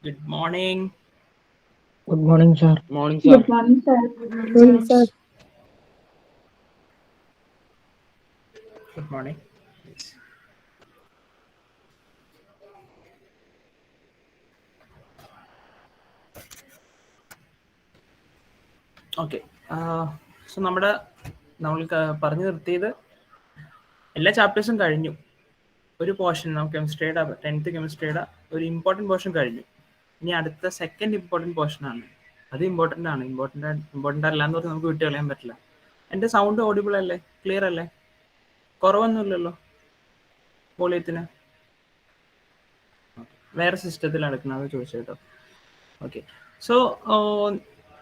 Good morning. Good morning, sir. Morning, sir. Good morning, sir. Good morning, Morning, sir. sir. Good morning. Yes. Okay. So നമ്മൾ പറഞ്ഞു നിർത്തിയത് എല്ലാ ചാപ്റ്റേഴ്സും കഴിഞ്ഞു. ഒരു portion നമുക്ക് കെമിസ്ട്രിയുടെ 10th കെമിസ്ട്രിയുടെ ഒരു ഇമ്പോർട്ടൻറ്റ് പോർഷൻ കഴിഞ്ഞു. ഇനി അടുത്ത സെക്കൻഡ് ഇമ്പോർട്ടൻറ്റ് പോർഷനാണ്. അത് ഇമ്പോർട്ടൻ്റ് ആണ്. ഇമ്പോർട്ടൻ്റ് അല്ല എന്ന് പറഞ്ഞാൽ നമുക്ക് വിട്ട് കളയാൻ പറ്റില്ല. എൻ്റെ സൗണ്ട് ഓഡിബിൾ അല്ലേ? ക്ലിയർ അല്ലേ? കുറവൊന്നുമില്ലല്ലോ വോളിയത്തിന്? വേറെ സിസ്റ്റത്തിൽ എടുക്കുന്നത് ചോദിച്ചു കേട്ടോ. ഓക്കെ. സോ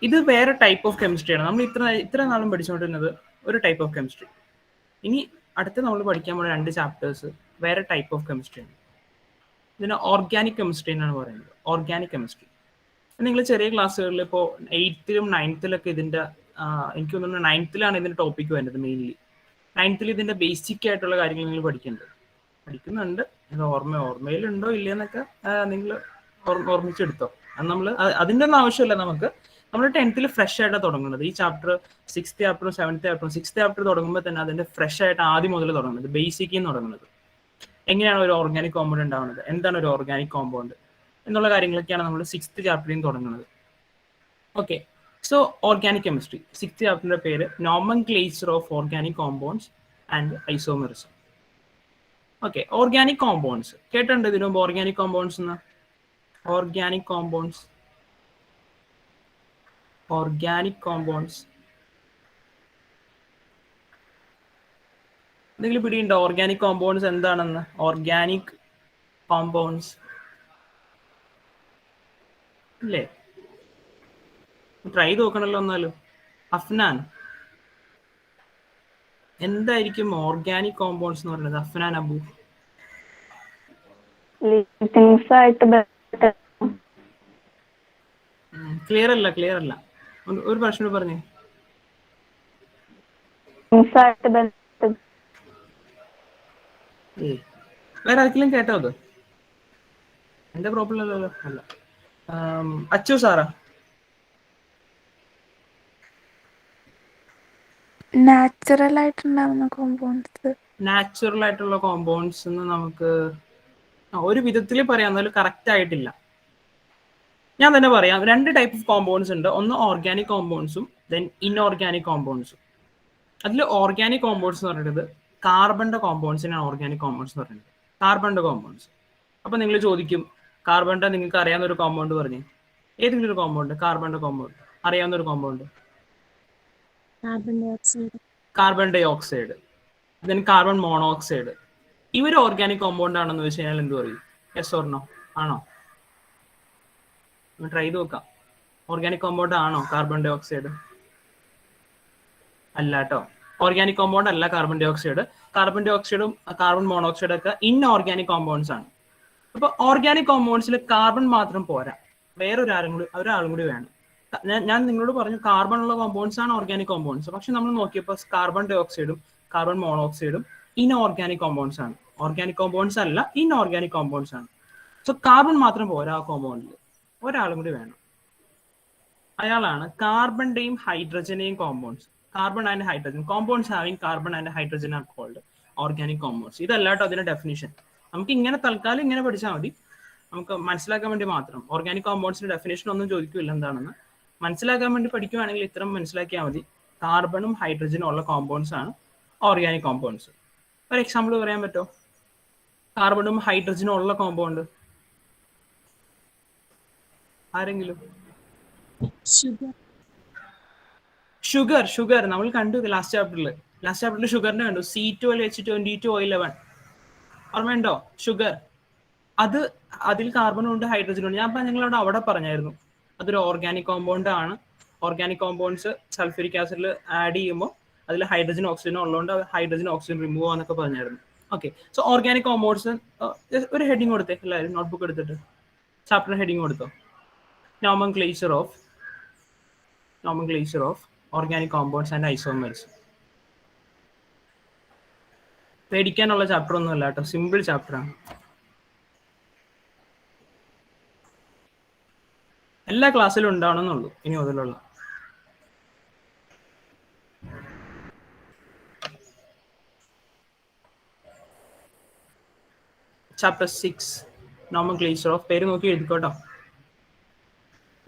ഇത് വേറെ ടൈപ്പ് ഓഫ് കെമിസ്ട്രിയാണ്. നമ്മൾ ഇത്ര നാളും പഠിച്ചുകൊണ്ടിരുന്നത് ഒരു ടൈപ്പ് ഓഫ് കെമിസ്ട്രി. ഇനി അടുത്ത് നമ്മൾ പഠിക്കാൻ പോകുന്ന 2 ചാപ്റ്റേഴ്സ് വേറെ ടൈപ്പ് ഓഫ് കെമിസ്ട്രിയാണ്. ഇതിന് ഓർഗാനിക് കെമിസ്ട്രി എന്നാണ് പറയുന്നത്. ഓർഗാനിക് കെമിസ്ട്രി നിങ്ങൾ ചെറിയ ക്ലാസ്സുകളിൽ ഇപ്പോൾ 8th 9th ഇതിൻ്റെ എനിക്ക് തോന്നുന്നു 9th ഇതിൻ്റെ ടോപ്പിക്ക് വരുന്നത് മെയിൻലി. 9th ഇതിൻ്റെ ബേസിക് ആയിട്ടുള്ള കാര്യങ്ങൾ നിങ്ങൾ പഠിക്കുന്നുണ്ട്. ഇത് ഓർമ്മയിലുണ്ടോ ഇല്ലയെന്നൊക്കെ നിങ്ങൾ ഓർമ്മിച്ചെടുത്തോ. അത് നമ്മൾ അതിൻ്റെ ഒന്നും ആവശ്യമില്ല. നമ്മൾ 10th ഫ്രഷ് ആയിട്ടാണ് തുടങ്ങുന്നത്. ഈ chapter 6th ചാപ്റ്ററും 7th ചാപ്റ്ററും 6th chapter തുടങ്ങുമ്പോൾ തന്നെ അതിൻ്റെ ഫ്രഷ് ആയിട്ട് ആദ്യം മുതൽ തുടങ്ങുന്നത്, ബേസിക്കിൽ നിന്ന് തുടങ്ങുന്നത്. എങ്ങനെയാണ് ഒരു ഓർഗാനിക് കോമ്പൗണ്ട് ഉണ്ടാവുന്നത്, എന്താണ് ഒരു ഓർഗാനിക് കോമ്പൗണ്ട് എന്നുള്ള കാര്യങ്ങളൊക്കെയാണ് നമ്മൾ 6th ചാപ്റ്ററിൽ നിന്ന് തുടങ്ങുന്നത്. Okay. So organic chemistry 6th ചാപ്റ്ററിൻ്റെ പേര് nomenclature of organic compounds and isomerism. Okay. Organic compounds കേട്ടിട്ടുണ്ട് ഇതിനു മുമ്പ്? ഓർഗാനിക് കോമ്പൗണ്ട്സ് എന്ന് ഓർഗാനിക് കോമ്പൗണ്ട്സ് എന്തെങ്കിലും പിടിയുണ്ടോ? ഓർഗാനിക് കോമ്പൗണ്ട്സ് എന്താണെന്ന്? ഓർഗാനിക് കോമ്പൗണ്ട്സ് ഇല്ലേ? ട്രൈ നോക്കണല്ലോ എന്നാലും. അഫ്നാൻ, എന്തായിരിക്കും ഓർഗാനിക് കോമ്പൗണ്ട്സ് എന്ന് പറയുന്നത്? അഫ്നാൻ അബു. ക്ലിയർ അല്ല. ഒരു പ്രശ്നം പറഞ്ഞേ. വേറെ ആർക്കെങ്കിലും കേട്ടോ? അത് എന്റെ പ്രോബ്ലം അല്ലല്ലോ. അല്ല. അച്ചു സാറാ? നാച്ചുറൽ ആയിട്ടുണ്ടാവുന്ന കോമ്പൗണ്ട്സ്. നാച്ചുറൽ ആയിട്ടുള്ള കോമ്പൗണ്ട്സ് എന്ന് നമുക്ക് ഒരു വിധത്തിൽ പറയാം, എന്നാലും കറക്റ്റ് ആയിട്ടില്ല. ഞാൻ തന്നെ പറയാം. 2 ടൈപ്പ് ഓഫ് കോമ്പൗണ്ട്സ് ഉണ്ട്. ഒന്ന് ഓർഗാനിക് കോമ്പൗണ്ട്സും ദെൻ ഇൻഓർഗാനിക് കോമ്പൗണ്ട്സും. അതിൽ ഓർഗാനിക് കോമ്പൗണ്ട്സ് എന്ന് പറയുന്നത് കാർബണിന്റെ കോമ്പൗണ്ട്സിനാണ് ഓർഗാനിക് കോമ്പൗണ്ട്സ് എന്ന് പറയുന്നത്. കാർബണിന്റെ കോമ്പൗണ്ട്സ്. അപ്പൊ നിങ്ങൾ ചോദിക്കും, കാർബണിന്റെ നിങ്ങൾക്ക് അറിയാവുന്ന ഒരു കോമ്പൗണ്ട് പറഞ്ഞേ. ഏതെങ്കിലും ഒരു കോമ്പൗണ്ട്, കാർബണിന്റെ കോമ്പൗണ്ട് അറിയാവുന്ന ഒരു compound. Carbon dioxide, then carbon monoxide. ഇവർ ഓർഗാനിക് കോമ്പൗണ്ട് ആണെന്ന് വെച്ച് കഴിഞ്ഞാൽ എന്ത് പറയും? Yes or no? ആണോ? ട്രൈ ചെയ്ത് നോക്കാം. ഓർഗാനിക് കോമ്പൗണ്ട് ആണോ കാർബൺ ഡൈ ഓക്സൈഡ്? അല്ല കേട്ടോ. ഓർഗാനിക് കോമ്പൗണ്ട് അല്ല കാർബൺ ഡൈ ഓക്സൈഡ്. കാർബൺ ഡൈ ഓക്സൈഡും കാർബൺ മോണോക്സൈഡും ഒക്കെ ഇൻഓർഗാനിക് കോമ്പൗണ്ട്സ് ആണ്. അപ്പൊ ഓർഗാനിക് കോമ്പൗണ്ട്സിൽ കാർബൺ മാത്രം പോരാ, ഒരാളും കൂടി വേണം. ഞാൻ നിങ്ങളോട് പറഞ്ഞു കാർബൺ ഉള്ള കോമ്പൗണ്ട്സ് ആണ് ഓർഗാനിക് കോമ്പൗണ്ട്സ്. പക്ഷെ നമ്മൾ നോക്കിയപ്പോൾ കാർബൺ ഡൈ ഓക്സൈഡും കാർബൺ മോണോക്സൈഡും ഇൻഓർഗാനിക് കോമ്പൗണ്ട്സ് ആണ്. ഓർഗാനിക് കോമ്പൗണ്ട്സ് അല്ല, ഇൻഓർഗാനിക് കോമ്പൗണ്ട്സ് ആണ്. സോ കാർബൺ മാത്രം പോരാ ആ കോമ്പൗണ്ടിൽ, ഒരാളും കൂടി വേണം. അയാളാണ് കാർബണിന്റെയും ഹൈഡ്രജന്റെയും compounds. Carbon and hydrogen compounds having carbon and hydrogen are called organic compounds. ഇതല്ലാട്ടോ അതിന്റെ ഡെഫിനിഷൻ. നമുക്ക് ഇങ്ങനെ തൽക്കാലം ഇങ്ങനെ പഠിച്ചാൽ മതി, നമുക്ക് മനസ്സിലാക്കാൻ വേണ്ടി മാത്രം. ഓർഗാനിക് കോമ്പൗണ്ട്സിന്റെ ഡെഫിനേഷൻ ഒന്നും ചോദിക്കില്ല എന്താണെന്ന്. മനസ്സിലാക്കാൻ വേണ്ടി പഠിക്കുകയാണെങ്കിൽ ഇത്രയും മനസ്സിലാക്കിയാൽ മതി. കാർബണും ഹൈഡ്രജനും ഉള്ള കോമ്പൗണ്ട്സ് ആണ് ഓർഗാനിക് കോമ്പൗണ്ട്സ്. ഒരു എക്സാമ്പിൾ പറയാൻ പറ്റുമോ? കാർബണും ഹൈഡ്രജനും ഉള്ള കോമ്പൗണ്ട് ആരെങ്കിലും? ഷുഗർ നമ്മൾ കണ്ടു ലാസ്റ്റ് ചാപ്റ്ററിൽ ഷുഗറിനെ കണ്ടു. C12H22O11 ഓർമ്മയുണ്ടോ? ഷുഗർ. അതിൽ കാർബണും ഉണ്ട് ഹൈഡ്രജനും ഉണ്ട്. ഞാൻ നിങ്ങളോട് അവിടെ പറഞ്ഞായിരുന്നു അതൊരു ഓർഗാനിക് കോമ്പൗണ്ട് ആണ്. ഓർഗാനിക് കോമ്പൗണ്ട്സ് സൾഫ്യൂരിക് ആസിഡിൽ ആഡ് ചെയ്യുമ്പോൾ അതിൽ ഹൈഡ്രജൻ ഓക്സിജനും ഉള്ളതുകൊണ്ട് ഹൈഡ്രജൻ ഓക്സിജൻ റിമൂവ് ആണെന്നൊക്കെ പറഞ്ഞായിരുന്നു. ഓക്കെ. സോ ഓർഗാനിക് കോമ്പൗണ്ട്സ് ഒരു ഹെഡിങ് കൊടുത്തേ എല്ലാവരും, നോട്ട്ബുക്ക് എടുത്തിട്ട് ചാപ്റ്റർ ഹെഡിങ് കൊടുത്തോ. Nomenclature of organic compounds and isomers. പേടിക്കാനുള്ള ചാപ്റ്റർ ഒന്നും അല്ല കേട്ടോ, സിമ്പിൾ ചാപ്റ്റർ ആണ്. എല്ലാ ക്ലാസ്സിലും ഉണ്ടാവണമെന്നുള്ളൂ ഇനി മുതലുള്ള. ചാപ്റ്റർ 6 നോമൻക്ലേച്ചർ ഓഫ്, പേര് നോക്കി എഴുതിക്കോട്ടോ,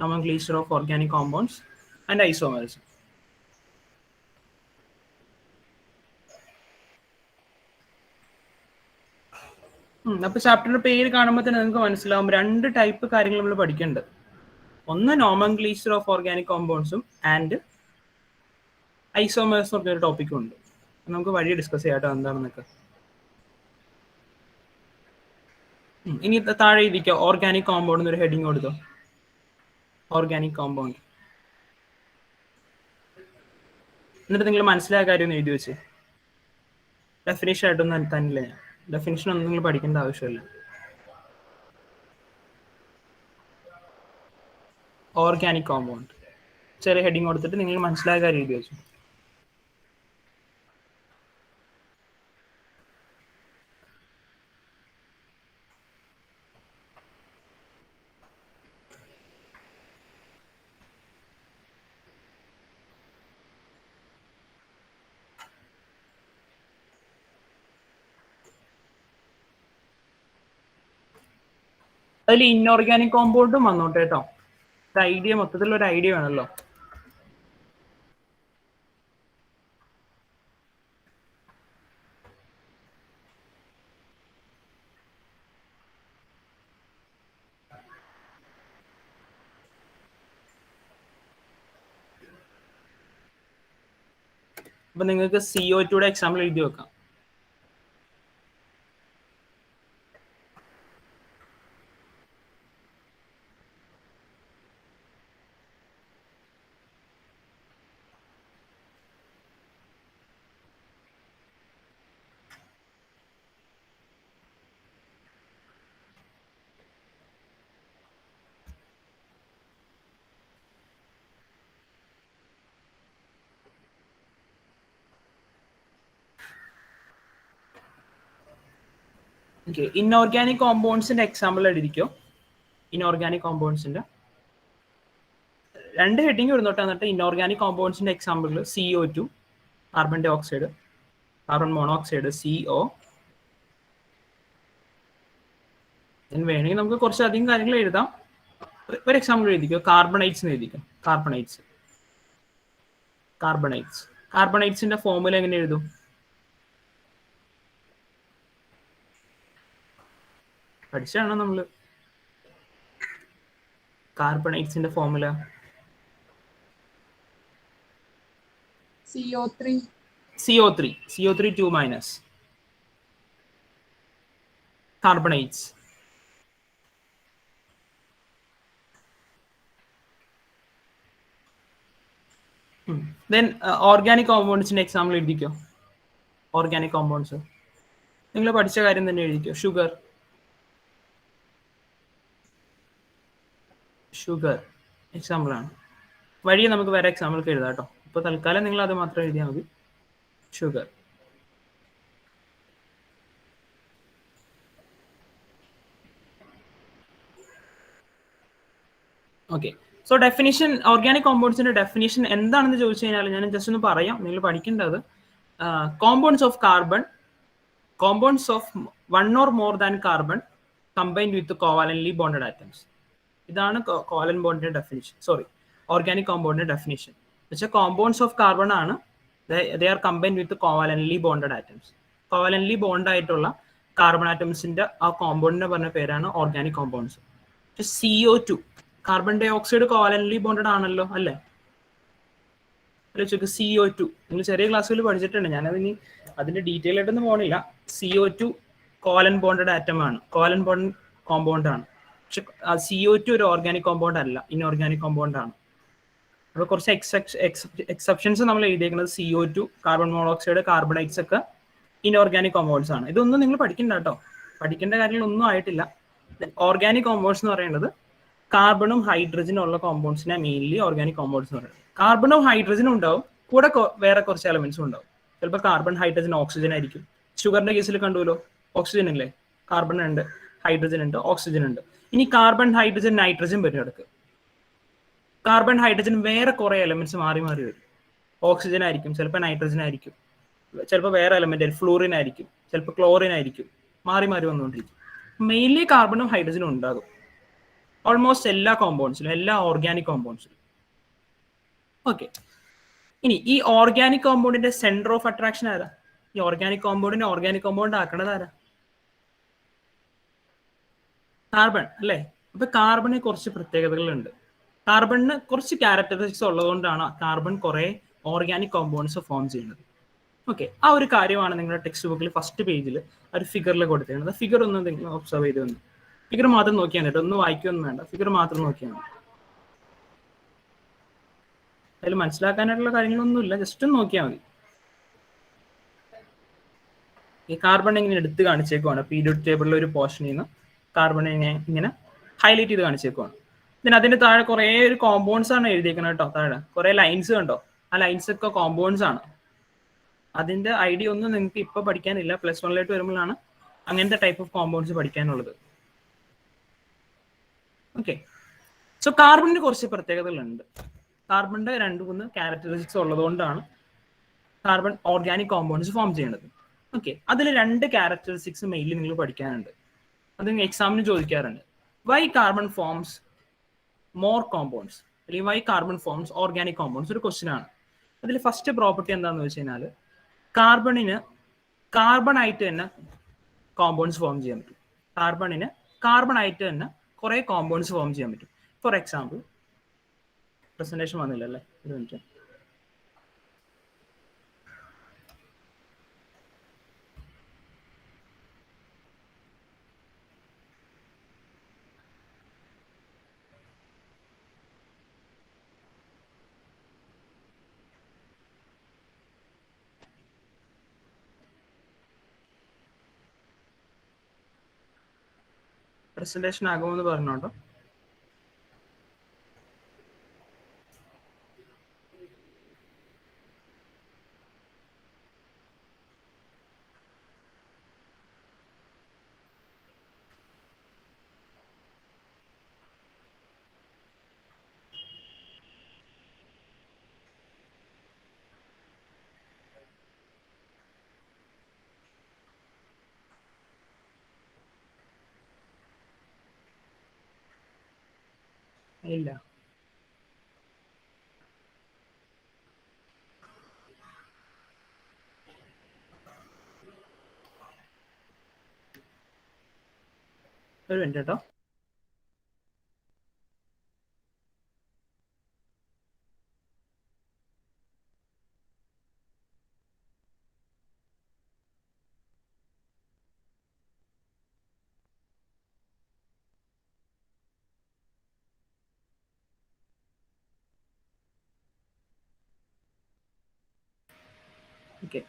nomenclature of organic compounds and isomers. അപ്പൊ ചാപ്റ്ററിന്റെ പേര് കാണുമ്പോൾ തന്നെ നിങ്ങൾക്ക് മനസ്സിലാവും 2 ടൈപ്പ് കാര്യങ്ങൾ നമ്മൾ പഠിക്കേണ്ടത്. ഒന്ന് നോമൻക്ലേച്ചർ ഓഫ് ഓർഗാനിക് കോമ്പൗണ്ട്സും ആൻഡ് ഐസോമേഴ്സ് എന്ന് പറഞ്ഞൊരു ടോപ്പിക്കും ഉണ്ട്. നമുക്ക് വഴി ഡിസ്കസ് ചെയ്യാട്ടോ എന്താണെന്നൊക്കെ. ഇനി താഴെ ഇരിക്കുക ഓർഗാനിക് കോമ്പൗണ്ട് എന്നൊരു ഹെഡിങ് കൊടുത്തോ. ഓർഗാനിക് കോമ്പൗണ്ട് എന്നിട്ട് നിങ്ങൾ മനസ്സിലായ കാര്യം ഒന്ന് എഴുതി വെച്ച്. ഡെഫിനേഷൻ ആയിട്ടൊന്നും തന്നില്ല ഞാൻ. ഡെഫിനേഷൻ ഒന്നും നിങ്ങൾ പഠിക്കേണ്ട ആവശ്യമില്ല. ഓർഗാനിക് കോമ്പൗണ്ട് ചെറിയ ഹെഡിങ് കൊടുത്തിട്ട് നിങ്ങൾ മനസ്സിലായ കാര്യം എഴുതി വെച്ചു. അതിൽ ഇൻഓർഗാനിക് കോമ്പൗണ്ടും വന്നോട്ടെ കേട്ടോ. ഐഡിയ മൊത്തത്തിലൊരു ഐഡിയ വേണമല്ലോ. അപ്പൊ നിങ്ങൾക്ക് CO2 എക്സാമ്പിൾ എഴുതി വെക്കാം. ഇൻഓർഗാനിക് കോമ്പൗണ്ട്സിന്റെ എക്സാമ്പിൾ എഴുതിക്കോ. ഇൻഓർഗാനിക് കോമ്പൗണ്ട്സിന്റെ 2 ഹെഡിങ് വരുന്നോട്ടെ. എന്നിട്ട് ഇൻഓർഗാനിക് കോമ്പൗണ്ട്സിന്റെ example CO2 carbon dioxide, carbon monoxide CO. വേണമെങ്കിൽ നമുക്ക് കുറച്ചധികം കാര്യങ്ങൾ എഴുതാം. ഒരു എക്സാമ്പിൾ എഴുതിക്കോ. കാർബണൈറ്റ്സ് എഴുതിക്കോ. കാർബണൈറ്റ്സിന്റെ ഫോർമുല എങ്ങനെ എഴുതും? പഠിച്ചാണോ നമ്മള്? കാർബണൈറ്റ്സിന്റെ formula CO3 2 minus carbonates. Then organic കോമ്പൗണ്ട്സിന്റെ എക്സാമ്പിൾ എഴുതിക്കോ. ഓർഗാനിക് കോമ്പൗണ്ട്സ് നിങ്ങൾ പഠിച്ച കാര്യം തന്നെ എഴുതിക്കോ. ഷുഗർ എക്സാമ്പിൾ ആണ്. വഴിയെ നമുക്ക് വേറെ എക്സാമ്പിൾക്ക് എഴുതാം കേട്ടോ. ഇപ്പൊ തൽക്കാലം നിങ്ങൾ അത് മാത്രം എഴുതിയാൽ മതി. Sugar. Okay. So definition, organic കോമ്പൗണ്ട്സിന്റെ ഡെഫിനിഷൻ എന്താണെന്ന് ചോദിച്ചു കഴിഞ്ഞാൽ ഞാൻ ജസ്റ്റ് ഒന്ന് പറയാം. നിങ്ങൾ പഠിക്കേണ്ടത് compounds of carbon, compounds of 1 or more than carbon combined with covalently bonded atoms. ഇതാണ് കോവാലന്റ് ബോണ്ടിന്റെ ഡെഫിനിഷൻ. ഓർഗാനിക് കോമ്പൗണ്ടിന്റെ ഡെഫിനിഷൻ വെച്ചാൽ കോമ്പൗണ്ട്സ് ഓഫ് കാർബൺ ആണ്. They are combined with covalently bonded atoms. Covalently bond ആയിട്ടുള്ള കാർബൺ ആറ്റംസിന്റെ ആ കോമ്പൗണ്ടിനെ പറഞ്ഞ പേരാണ് organic compounds. CO2 carbon dioxide കോവാലന്റ്ലി bonded ആണല്ലോ, അല്ലേ? CO2 നിങ്ങൾ ചെറിയ ക്ലാസ്സുകളിൽ പഠിച്ചിട്ടുണ്ട്. ഞാനത് ഇനി അതിന്റെ ഡീറ്റെയിൽ ആയിട്ടൊന്നും പോകണില്ല. CO2 കോവാലന്റ് ബോണ്ടഡ് ആറ്റം ആണ്, കോവാലന്റ് ബോണ്ട് കോമ്പൗണ്ട് ആണ്. പക്ഷെ CO2 ഒരു ഓർഗാനിക് കോമ്പൗണ്ട് അല്ല, ഇൻഓർഗാനിക് കോമ്പൗണ്ട് ആണ്. അപ്പോൾ കുറച്ച് എക്സെപ്ഷൻസ് നമ്മൾ എഴുതിയേക്കുന്നത് CO2, കാർബൺ മോണോക്സൈഡ്, കാർബണൈറ്റ്സ് ഒക്കെ ഇൻഓർഗാനിക് കോമ്പൗണ്ട്സ് ആണ്. ഇതൊന്നും നിങ്ങൾ പഠിക്കണ്ട കേട്ടോ. പഠിക്കേണ്ട കാര്യങ്ങളൊന്നും ആയിട്ടില്ല. ഓർഗാനിക് കോമ്പൗണ്ട്സ് എന്ന് പറയുന്നത് കാർബണും ഹൈഡ്രജനും ഉള്ള കോമ്പൗണ്ട്സിനെ മെയിൻലി ഓർഗാനിക് കോമ്പൗണ്ട്സ് എന്ന് പറയുന്നത്. കാർബണും ഹൈഡ്രജനും ഉണ്ടാവും, കൂടെ വേറെ കുറച്ച് എലമെന്റ്സും ഉണ്ടാവും. ചിലപ്പോൾ കാർബൺ, ഹൈഡ്രജൻ, ഓക്സിജൻ ആയിരിക്കും. ഷുഗറിന്റെ കേസിൽ കണ്ടുവല്ലോ, ഓക്സിജൻ അല്ലേ? കാർബൺ ഉണ്ട്, ഹൈഡ്രജൻ ഉണ്ട്, ഓക്സിജൻ ഉണ്ട്. ഇനി കാർബൺ, ഹൈഡ്രജൻ, നൈട്രജൻ വരും ഇടക്ക്. കാർബൺ ഹൈഡ്രജൻ വേറെ കുറെ എലമെന്റ്സ് മാറി മാറി വരും. ഓക്സിജൻ ആയിരിക്കും, ചിലപ്പോൾ നൈട്രജൻ ആയിരിക്കും, ചിലപ്പോൾ വേറെ എലമെന്റ് ഫ്ലൂറിൻ ആയിരിക്കും, ചിലപ്പോൾ ക്ലോറിൻ ആയിരിക്കും, മാറി മാറി വന്നുകൊണ്ടിരിക്കും. മെയിൻലി കാർബണും ഹൈഡ്രജനും ഉണ്ടാകും ഓൾമോസ്റ്റ് എല്ലാ കോമ്പൗണ്ട്സിലും, എല്ലാ ഓർഗാനിക് കോമ്പൗണ്ട്സിലും. ഓക്കെ, ഇനി ഈ ഓർഗാനിക് കോമ്പൗണ്ടിന്റെ സെന്റർ ഓഫ് അട്രാക്ഷൻ ആരാ? ഈ ഓർഗാനിക് കോമ്പൗണ്ടിനെ ഓർഗാനിക് കോമ്പൗണ്ട് ആക്കണത് ആരാ? കാർബൺ അല്ലേ? അപ്പൊ കാർബണിന് കുറച്ച് പ്രത്യേകതകളുണ്ട്. കാർബണിന് കുറച്ച് ക്യാരക്ടറിസ്റ്റിക്സ് ഉള്ളതുകൊണ്ടാണ് കാർബൺ കുറെ ഓർഗാനിക് കോമ്പൗണ്ട്സ് ഫോം ചെയ്യുന്നത്. ഓക്കെ, ആ ഒരു കാര്യമാണ് നിങ്ങളുടെ ടെക്സ്റ്റ് ബുക്കിൽ ഫസ്റ്റ് പേജിൽ ഒരു ഫിഗറിൽ കൊടുത്തിരുന്നത്. ഫിഗർ ഒന്ന് നിങ്ങൾ ഒബ്സർവ് ചെയ്ത് വന്നു. ഫിഗർ മാത്രം നോക്കിയാൽ മതി, ഒന്നും വായിക്കൊന്നും വേണ്ട, ഫിഗർ മാത്രം നോക്കിയാൽ മതി. അതിൽ മനസ്സിലാക്കാനായിട്ടുള്ള കാര്യങ്ങളൊന്നുമില്ല, ജസ്റ്റ് ഒന്ന് നോക്കിയാൽ മതി. ഈ കാർബൺ ഇങ്ങനെ എടുത്ത് കാണിച്ചേക്കുവാണ്. പീരിയോഡിക് ടേബിളിലെ ഒരു പോർഷനിൽ നിന്ന് കാർബൺ ഇങ്ങനെ ഹൈലൈറ്റ് ചെയ്ത് കാണിച്ചേക്കുവാണ്. പിന്നെ അതിന്റെ താഴെ കുറേ ഒരു കോമ്പൗണ്ട്സ് ആണ് എഴുതിയേക്കുന്നത് കേട്ടോ. താഴെ കുറെ ലൈൻസ് കണ്ടോ? ആ ലൈൻസ് ഒക്കെ കോമ്പൗണ്ട്സ് ആണ്. അതിന്റെ ഐഡിയ ഒന്നും നിങ്ങൾക്ക് ഇപ്പൊ പഠിക്കാനില്ല, പ്ലസ് 1 വരുമ്പോഴാണ് അങ്ങനത്തെ ടൈപ്പ് ഓഫ് കോമ്പൗണ്ട്സ് പഠിക്കാനുള്ളത്. ഓക്കെ, സോ കാർബണിന് കുറച്ച് പ്രത്യേകതകളുണ്ട്. കാർബണിന്റെ 2-3 ക്യാരക്ടറിസ്റ്റിക്സ് ഉള്ളതുകൊണ്ടാണ് കാർബൺ ഓർഗാനിക് കോമ്പൗണ്ട്സ് ഫോം ചെയ്യുന്നത്. ഓക്കെ, അതിൽ 2 ക്യാരക്ടറിസ്റ്റിക്സ് മെയിൻലി നിങ്ങൾ പഠിക്കാനുണ്ട്. അത് എക്സാമിന് ചോദിക്കാറുണ്ട്. Why carbon forms more compounds, അല്ലെങ്കിൽ why carbon forms organic compounds, ഒരു ക്വസ്റ്റ്യൻ ആണ്. അതിൽ ഫസ്റ്റ് പ്രോപ്പർട്ടി എന്താണെന്ന് വെച്ച് കഴിഞ്ഞാൽ കാർബണിന് കാർബൺ ആയിട്ട് തന്നെ കോമ്പൗണ്ട്സ് ഫോം ചെയ്യാൻ പറ്റും. കാർബണിന് കാർബൺ ആയിട്ട് തന്നെ കുറെ കോമ്പൗണ്ട്സ് ഫോം ചെയ്യാൻ പറ്റും. ഫോർ എക്സാമ്പിൾ, പ്രസന്റേഷൻ വന്നില്ല അല്ലേ, ഒരു മിനിറ്റ്. പ്രസന്റേഷൻ ആകുമെന്ന് പറഞ്ഞോട്ടോ. ഇല്ല, ഒരു മിനിറ്റ് കേട്ടോ. ഓക്കെ,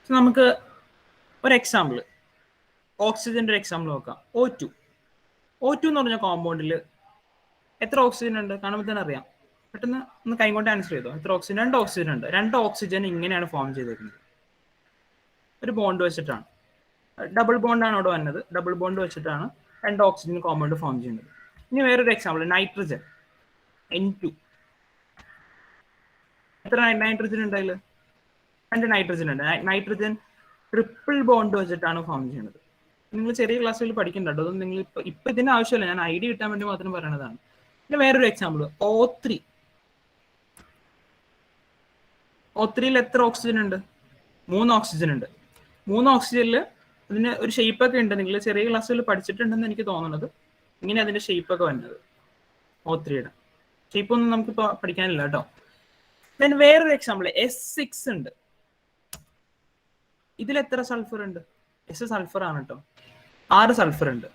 നമുക്ക് ഒരു എക്സാമ്പിൾ, ഓക്സിജന്റെ ഒരു എക്സാമ്പിൾ നോക്കാം. O2 എന്ന് പറഞ്ഞ കോമ്പൗണ്ടിൽ എത്ര ഓക്സിജൻ ഉണ്ട്? കാണുമ്പോൾ തന്നെ അറിയാം. പെട്ടെന്ന് ഒന്ന് കൈകൊണ്ട് ആൻസർ ചെയ്തോ. എത്ര ഓക്സിജൻ? 2 ഓക്സിജൻ ഉണ്ട്. 2 ഓക്സിജൻ ഇങ്ങനെയാണ് ഫോം ചെയ്തേക്കുന്നത്, ഒരു ബോണ്ട് വെച്ചിട്ടാണ്. ഡബിൾ ബോണ്ടാണ് അവിടെ വന്നത്. ഡബിൾ ബോണ്ട് വെച്ചിട്ടാണ് 2 ഓക്സിജൻ കോമ്പൗണ്ട് ഫോം ചെയ്യുന്നത്. ഇനി വേറൊരു എക്സാമ്പിൾ, നൈട്രജൻ N2. എത്ര നൈട്രജൻ ഉണ്ട് അതിൽ? 2 നൈട്രജൻ ഉണ്ട്. നൈട്രജൻ ട്രിപ്പിൾ ബോണ്ട് വെച്ചിട്ടാണ് ഫോം ചെയ്യുന്നത്. നിങ്ങൾ ചെറിയ ക്ലാസ്സുകളിൽ പഠിക്കുന്നുണ്ടോ? അതൊന്നും നിങ്ങൾ ഇപ്പൊ ഇതിന്റെ ആവശ്യമില്ല, ഞാൻ ഐഡിയ കിട്ടാൻ വേണ്ടി മാത്രം പറയണതാണ്. പിന്നെ വേറൊരു എക്സാമ്പിൾ, O3. O3 എത്ര ഓക്സിജൻ ഉണ്ട്? 3 ഓക്സിജൻ ഉണ്ട്. 3 ഓക്സിജനിൽ അതിന് ഒരു ഷേപ്പ് ഒക്കെ ഉണ്ട്. നിങ്ങൾ ചെറിയ ക്ലാസ്സുകളിൽ പഠിച്ചിട്ടുണ്ടെന്ന് എനിക്ക് തോന്നുന്നത്. ഇങ്ങനെ അതിന്റെ ഷേപ്പ് ഒക്കെ വന്നത് O3യുടെ ഷേപ്പ് ഒന്നും നമുക്കിപ്പോ പഠിക്കാനില്ല കേട്ടോ. ദെൻ വേറൊരു എക്സാമ്പിൾ, S6 ഉണ്ട്. ഇതിൽ എത്ര സൾഫർ ഉണ്ട്? S സൾഫർ ആണ് കേട്ടോ. 6 സൾഫർ ഉണ്ട്.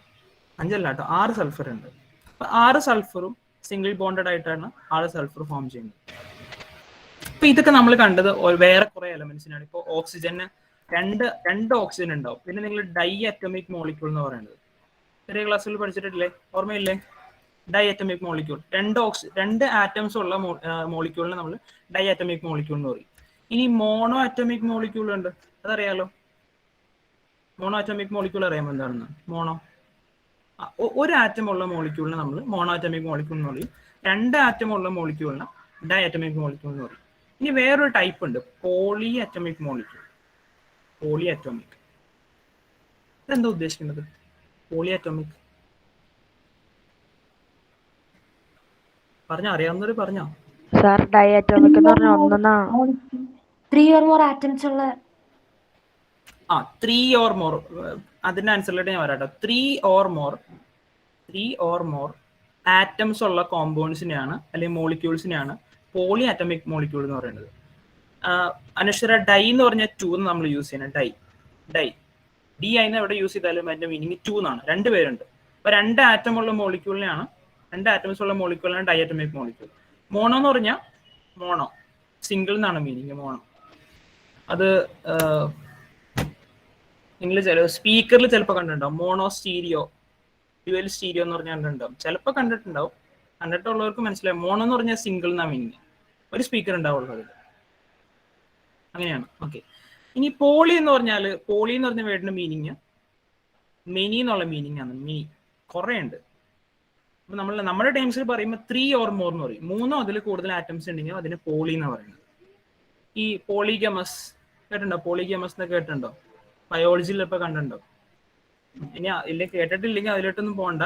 5 അല്ല കേട്ടോ, 6 സൾഫർ ഉണ്ട്. 6 സൾഫറും സിംഗിൾ ബോണ്ടഡ് ആയിട്ടാണ് 6 സൾഫർ ഫോം ചെയ്യുന്നത്. ഇപ്പൊ ഇതൊക്കെ നമ്മൾ കണ്ടത് വേറെ കുറെ എലമെന്റ്സിനാണ്. ഇപ്പോൾ ഓക്സിജന് രണ്ട് ഓക്സിജൻ ഉണ്ടാവും. പിന്നെ നിങ്ങൾ ഡൈ അറ്റോമിക് മോളിക്യൂൾ എന്ന് പറയുന്നത് ചെറിയ ക്ലാസ്സിൽ പഠിച്ചിട്ടില്ലേ? ഓർമ്മയില്ലേ? ഡൈ അറ്റോമിക് മോളിക്യൂൾ, 2 ആറ്റംസ് ഉള്ള മോളിക്യൂളിനെ നമ്മൾ ഡൈ അറ്റോമിക് മോളിക്യൂൾ എന്ന് പറയും. ഇനി മോണോ അറ്റോമിക് മോളിക്യൂൾ ഉണ്ട്, അതറിയാലോ. മോണോ അറ്റോമിക് മോളിക്യൂൾ അറിയാമോ എന്താണെന്ന്? ഒരു ആറ്റം ഉള്ള മോളിക്യൂളിനെ നമ്മൾ മോണോആറ്റമിക് മോളിക്യൂൾ എന്ന് പറയും. 2 ആറ്റം ഉള്ള മോളിക്യൂളിനെ ഡയറ്റമിക് മോളിക്യൂൾ എന്ന് പറയും. ഇനി വേറൊരു ടൈപ്പ് ഉണ്ട്, poly atomic molecule. Poly atomic ഇതെന്താ ഉദ്ദേശിക്കുന്നത്? പോളി അറ്റോമിക് പറഞ്ഞോ, അറിയാവുന്നവര് പറഞ്ഞോ. സാർ ഡയറ്റോമിക് എന്ന് പറഞ്ഞാൽ ഒന്നാണ്. 3 or more atoms ഉള്ള 3 or more, അതിന്റെ ആൻസറിലോട്ട് ഞാൻ വരാട്ടോ. 3 or more ആറ്റംസ് ഉള്ള കോമ്പൗണ്ട്സിനെയാണ് അല്ലെങ്കിൽ മോളിക്യൂൾസിനെയാണ് പോളി അറ്റോമിക് മോളിക്യൂൾ എന്ന് പറയുന്നത്. അനശ്വര, ഡൈ എന്ന് പറഞ്ഞാൽ 2 എന്ന് നമ്മൾ യൂസ് ചെയ്യണം. ഡൈ ഡി ആയിന്ന് എവിടെ യൂസ് ചെയ്താലും അതിന്റെ മീനിങ് 2 എന്നാണ്. 2 പേരുണ്ട്. അപ്പൊ 2 ആറ്റം ഉള്ള മോളിക്യൂളിനെയാണ്, 2 ആറ്റംസ് ഉള്ള മോളിക്യൂളിനാണ് ഡയറ്റമിക് മോളിക്യൂൾ. മോണോ എന്ന് പറഞ്ഞാൽ മോണോ, സിംഗിൾ എന്നാണ് മീനിങ് മോണോ. അത് നിങ്ങൾ സ്പീക്കറിൽ ചിലപ്പോൾ കണ്ടിട്ടുണ്ടാവും, മോണോ സ്റ്റീരിയോ, ഡ്യുവൽ സ്റ്റീരിയോ എന്ന് പറഞ്ഞാൽ കണ്ടിട്ടുണ്ടാവും. ചിലപ്പോൾ കണ്ടിട്ടുണ്ടാവും. കണ്ടിട്ടുള്ളവർക്ക് മനസ്സിലാവും. മോണോ എന്ന് പറഞ്ഞാൽ സിംഗിൾ എന്നാ മീനിങ്, ഒരു സ്പീക്കർ ഉണ്ടാവുള്ളൂ അതിൽ. അങ്ങനെയാണ്. ഓക്കെ. ഇനി പോളി എന്ന് പറഞ്ഞാൽ, പോളി എന്ന് പറഞ്ഞ വേർഡിന്റെ മീനിങ് മെനി എന്നുള്ള മീനിങ് ആണ്. മെനി കുറേ ഉണ്ട്. അപ്പൊ നമ്മുടെ ടൈംസിൽ പറയുമ്പോൾ 3 or more എന്ന് പറയും. 3 അതിൽ കൂടുതൽ ആറ്റംസ് ഉണ്ടെങ്കിൽ അതിന് പോളി എന്ന് പറയുന്നത്. ഈ പോളിഗമസ് കേട്ടിട്ടുണ്ടോ? പോളിഗമസ് എന്നൊക്കെ കേട്ടിട്ടുണ്ടോ? ബയോളജിയിൽ ഇപ്പൊ കണ്ടിട്ടുണ്ടോ? ഇനി ഇല്ല കേട്ടിട്ടില്ലെങ്കിൽ അതിലോട്ടൊന്നും പോകണ്ട.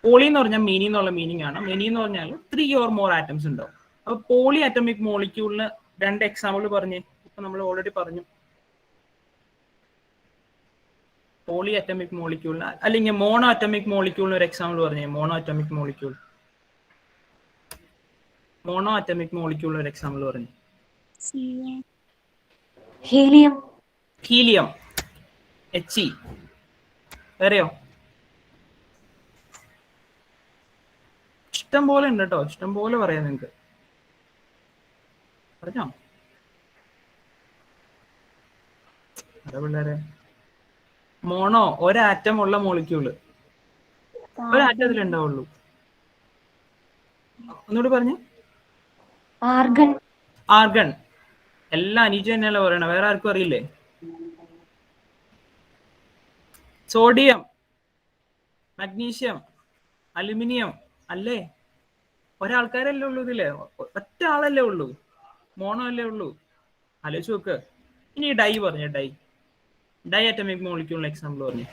പോളി എന്ന് പറഞ്ഞാൽ മെനി എന്നുള്ള മീനിങ് ആണ്. മെനി എന്ന് പറഞ്ഞാൽ 3 or more ആറ്റംസ് ഉണ്ടാവും. അപ്പൊ പോളി അറ്റോമിക് മോളിക്യൂളിന് 2 എക്സാമ്പിൾ പറഞ്ഞേ. ഇപ്പൊ നമ്മൾ ഓൾറെഡി പറഞ്ഞു പോളി അറ്റോമിക് മോളിക്യൂളിന്, അല്ലെങ്കിൽ മോണോ അറ്റോമിക് മോളിക്യൂളിന് ഒരു എക്സാമ്പിൾ പറഞ്ഞേ. മോണോ അറ്റോമിക് മോളിക്യൂളിന് ഒരു എക്സാമ്പിൾ പറഞ്ഞു. ഹീലിയം. He. വേറെയോ? ഇഷ്ടം പോലെ ഉണ്ട് കേട്ടോ, ഇഷ്ടം പോലെ പറയാം നിങ്ങൾക്ക്. പറഞ്ഞോ അതെ പിള്ളേരെ. മോണോ ഒരാറ്റം ഉള്ള മോളിക്യൂള്, ഒരാറ്റത്തിൽ ഉണ്ടാവുള്ളൂ. ഒന്നുകൂടി പറഞ്ഞു. ആർഗൺ. എല്ലാം അനീജ തന്നെയല്ല പറയണ, വേറെ ആർക്കും അറിയില്ലേ? സോഡിയം, മഗ്നീഷ്യം, അലുമിനിയം അല്ലേ? ഒരാൾക്കാരല്ലേ ഉള്ളൂ ഇതില്ലേ? ഒറ്റ ആളല്ലേ ഉള്ളൂ, മോണോ അല്ലേ ഉള്ളൂ. ആലോചിച്ച് നോക്ക്. ഇനി ഡൈ പറഞ്ഞ ഡൈ അറ്റോമിക് മോളിക്യൂളിന് എക്സാമ്പിൾ പറഞ്ഞു.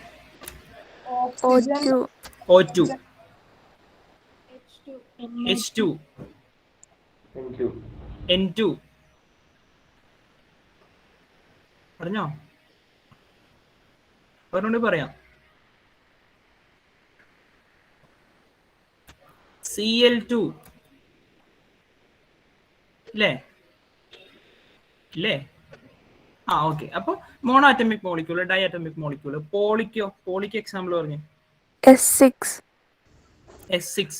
O2, H2, N2 പറഞ്ഞോ? അവരോട് പറയാം. Cl2 ഇല്ലേ? ഓക്കെ. അപ്പൊ monoatomic molecule, diatomic molecule. പോളിക്ക് എക്സാമ്പിൾ പറഞ്ഞു. S6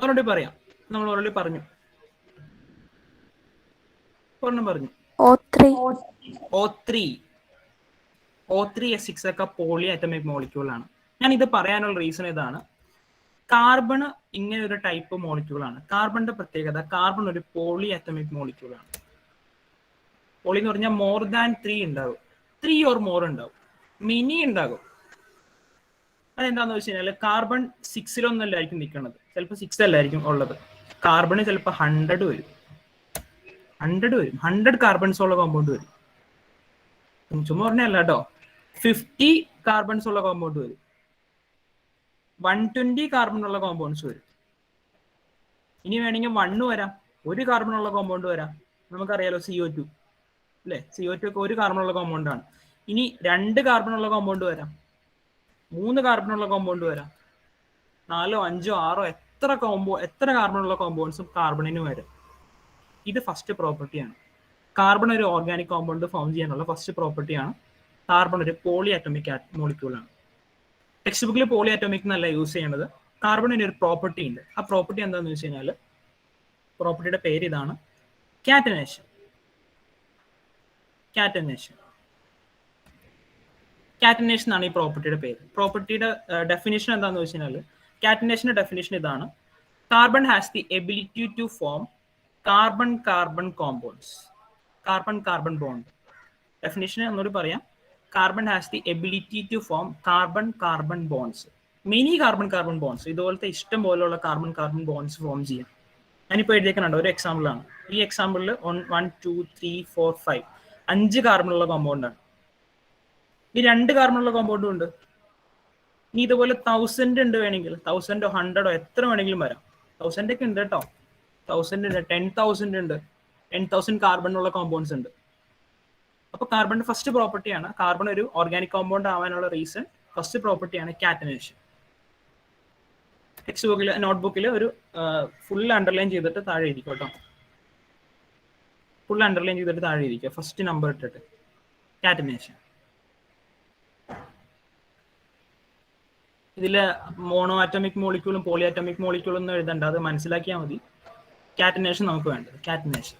അവരോട് പറയാം. നമ്മൾ ഓൾറെഡി പറഞ്ഞു. O3, S6 ഒക്കെ പോളി അറ്റോമിക് മോളിക്യൂളാണ്. ഞാൻ ഇത് പറയാനുള്ള റീസൺ ഇതാണ്. കാർബൺ ഇങ്ങനെ ഒരു ടൈപ്പ് മോളിക്യൂളാണ്. കാർബണിന്റെ പ്രത്യേകത, കാർബൺ ഒരു പോളി അറ്റോമിക് മോളിക്യൂളാണ്. പോളി എന്ന് പറഞ്ഞാൽ മോർ ദാൻ 3 ഉണ്ടാവും. 3 or more ഉണ്ടാവും. മിനി ഉണ്ടാകും. അതെന്താന്ന് വെച്ച് കഴിഞ്ഞാൽ കാർബൺ 6-ലൊന്നല്ലായിരിക്കും നിൽക്കുന്നത്. ചിലപ്പോൾ 6 അല്ലായിരിക്കും ഉള്ളത്. കാർബണ് ചിലപ്പോൾ 100 വരും. 100 കാർബൺസ് ഉള്ള കോമ്പൗണ്ട് വരും. ചുമ്മാ പറഞ്ഞല്ല കേട്ടോ. 50 കാർബൺസ് ഉള്ള കോമ്പൗണ്ട് വരും. 120 കാർബൺ ഉള്ള കോമ്പൗണ്ട്സ് വരും. ഇനി വേണമെങ്കിൽ 1 വരാം, 1 കാർബൺ ഉള്ള കോമ്പൗണ്ട് വരാം. നമുക്കറിയാലോ CO2 അല്ലേ? CO2 ഒക്കെ 1 കാർബൺ ഉള്ള കോമ്പൗണ്ട് ആണ്. ഇനി 2 കാർബൺ ഉള്ള കോമ്പൗണ്ട് വരാം, 3 കാർബൺ ഉള്ള കോമ്പൗണ്ട് വരാം, 4, 5, 6 എത്ര കാർബൺ ഉള്ള കോമ്പൗണ്ട്സും കാർബണിന് വരും. ഇത് ഫസ്റ്റ് പ്രോപ്പർട്ടിയാണ്. കാർബൺ ഒരു ഓർഗാനിക് കോമ്പൗണ്ട് ഫോം ചെയ്യാനുള്ള ഫസ്റ്റ് പ്രോപ്പർട്ടിയാണ്. കാർബൺ ഒരു പോളി അറ്റോമിക് മോളിക്യൂളാണ്. ടെക്സ്റ്റ് ബുക്കിൽ പോളി അറ്റോമിക് എന്നല്ല യൂസ് ചെയ്യേണ്ടത്. കാർബണിന് ഒരു പ്രോപ്പർട്ടി ഉണ്ട്. ആ പ്രോപ്പർട്ടി എന്താണെന്ന് വെച്ച് കഴിഞ്ഞാൽ, പ്രോപ്പർട്ടിയുടെ പേര് ഇതാണ്, കാറ്റനേഷൻ ആണ് ഈ പ്രോപ്പർട്ടിയുടെ പേര്. പ്രോപ്പർട്ടിയുടെ ഡെഫിനിഷൻ എന്താണെന്ന് വെച്ച് കഴിഞ്ഞാൽ, കാറ്റനേഷന്റെ ഡെഫിനിഷൻ ഇതാണ്: carbon has the ability to form carbon compounds, carbon bond. Definition ഒന്നുകൂടി പറയാം: carbon has the ability to form carbon carbon bonds. Many carbon carbon bonds, ഇതുപോലത്തെ ഇഷ്ടം പോലെയുള്ള കാർബൺ കാർബൺ ബോൺസ് ഫോം ചെയ്യാം. ഞാനിപ്പോൾ എഴുതിയേക്കുന്നുണ്ട് ഒരു എക്സാമ്പിളാണ്. ഈ എക്സാമ്പിളിൽ 1 2 3 4 5 5 കാർബണുള്ള കോമ്പൗണ്ടാണ്. ഈ 2 കാർബണുള്ള കോമ്പൗണ്ടും ഉണ്ട്. ഇനി ഇതുപോലെ 1000 ഉണ്ട്, വേണമെങ്കിൽ 1000 100 എത്ര വേണമെങ്കിലും വരാം. 1000 ഒക്കെ ഉണ്ട് കേട്ടോ, 1000 ഉണ്ട്, 10,000 ഉണ്ട്, 10,000 കാർബണുള്ള കോമ്പൗണ്ട്സ് ഉണ്ട്. അപ്പോൾ കാർബണിന്റെ ഫസ്റ്റ് പ്രോപ്പർട്ടിയാണ്, കാർബൺ ഒരു ഓർഗാനിക് കോമ്പൗണ്ട് ആവാനുള്ള റീസൺ ഫസ്റ്റ് പ്രോപ്പർട്ടിയാണ് കാറ്റനേഷൻ. ടെക്സ്റ്റ് ബുക്കിൽ നോട്ട്ബുക്കിൽ ഒരു ഫുൾ അണ്ടർലൈൻ ചെയ്തിട്ട് താഴെ ഇരിക്കും കേട്ടോ, ഫുൾ അണ്ടർലൈൻ ചെയ്തിട്ട് താഴെ ഇരിക്കുക, ഫസ്റ്റ് നമ്പർ ഇട്ടിട്ട് കാറ്റനേഷൻ. ഇതിൽ മോണോ ആറ്റോമിക് മോളിക്യൂളും പോളി ആറ്റോമിക് മോളിക്യൂളും ഒന്നും എഴുതണ്ട, അത് മനസ്സിലാക്കിയാൽ മതി. കാറ്റനേഷൻ നമുക്ക് വേണ്ടത്, കാറ്റനേഷൻ.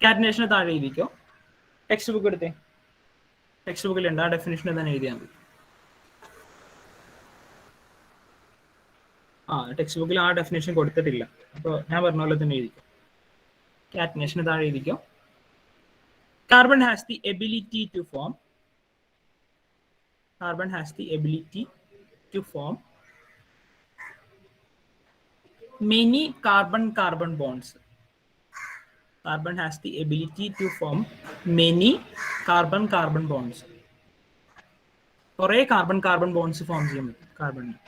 കാറ്റനേഷന് താഴെ ഇരിക്കോ, ടെക്സ്റ്റ് ബുക്ക് എടുത്തേ, ടെക്സ്റ്റ് ബുക്കിലുണ്ട്, ആ ഡെഫിനേഷനിൽ തന്നെ എഴുതിയാൽ മതി. ടെക്സ്റ്റ് ബുക്കിൽ ആ ഡെഫിനേഷൻ കൊടുത്തിട്ടില്ല, അപ്പോൾ ഞാൻ പറഞ്ഞ പോലെ തന്നെ എഴുതിക്കും. കാറ്റനേഷന് താഴെ ഇരിക്കും. Carbon has the ability to form, carbon has the ability to form many carbon carbon bonds. Carbon has the ability to form many carbon carbon bonds. കുറേ കാർബൺ കാർബൺ ബോൺസ് ഫോം ചെയ്യാൻ പറ്റും കാർബണിന്.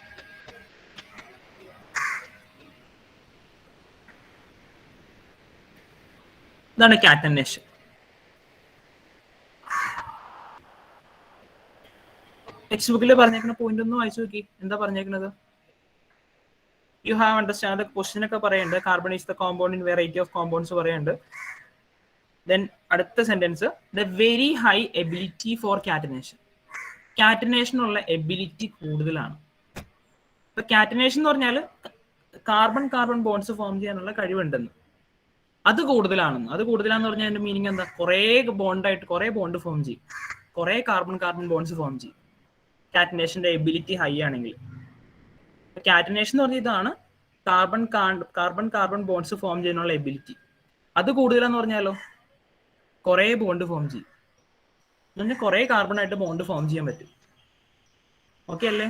ഇതാണ് കാറ്റനേഷൻ. ടെക്സ്റ്റ് ബുക്കിൽ പറഞ്ഞേക്കുന്ന point ഒന്ന് വായിച്ചു നോക്കി, എന്താ പറഞ്ഞേക്കുന്നത്? യു ഹാവ് അണ്ടർസ്റ്റാൻഡ് ക്വസ്റ്റ്യൻ ഒക്കെ പറയുന്നുണ്ട്. Carbon is the compound in variety of compounds പറയുന്നുണ്ട്. ദെൻ അടുത്ത sentence, the very high ability for catenation. കാറ്റനേഷനുള്ള എബിലിറ്റി കൂടുതലാണ്. ഇപ്പൊ കാറ്റനേഷൻ എന്ന് പറഞ്ഞാൽ കാർബൺ കാർബൺ ബോൺസ് ഫോം ചെയ്യാനുള്ള കഴിവുണ്ടെന്ന്, അത് കൂടുതലാണെന്ന്. അത് കൂടുതലാന്ന് പറഞ്ഞാൽ അതിന്റെ മീനിങ് എന്താ? കുറേ ബോണ്ടായിട്ട് കുറേ ബോണ്ട് ഫോം ചെയ്യും, കുറേ കാർബൺ കാർബൺ ബോൺസ് ഫോം ചെയ്യും കാറ്റനേഷന്റെ എബിലിറ്റി ഹൈ ആണെങ്കിൽ. കാറ്റനേഷൻ എന്ന് പറഞ്ഞാൽ ഇതാണ് കാർബൺ കാർബൺ ബോൺസ് ഫോം ചെയ്യാനുള്ള എബിലിറ്റി. അത് കൂടുതലെന്ന് പറഞ്ഞാലോ കുറേ ബോണ്ട് ഫോം ചെയ്യും, എന്നുവെച്ചാൽ കുറേ കാർബൺ ആയിട്ട് ബോണ്ട് ഫോം ചെയ്യാൻ പറ്റും. ഓക്കെ അല്ലേ?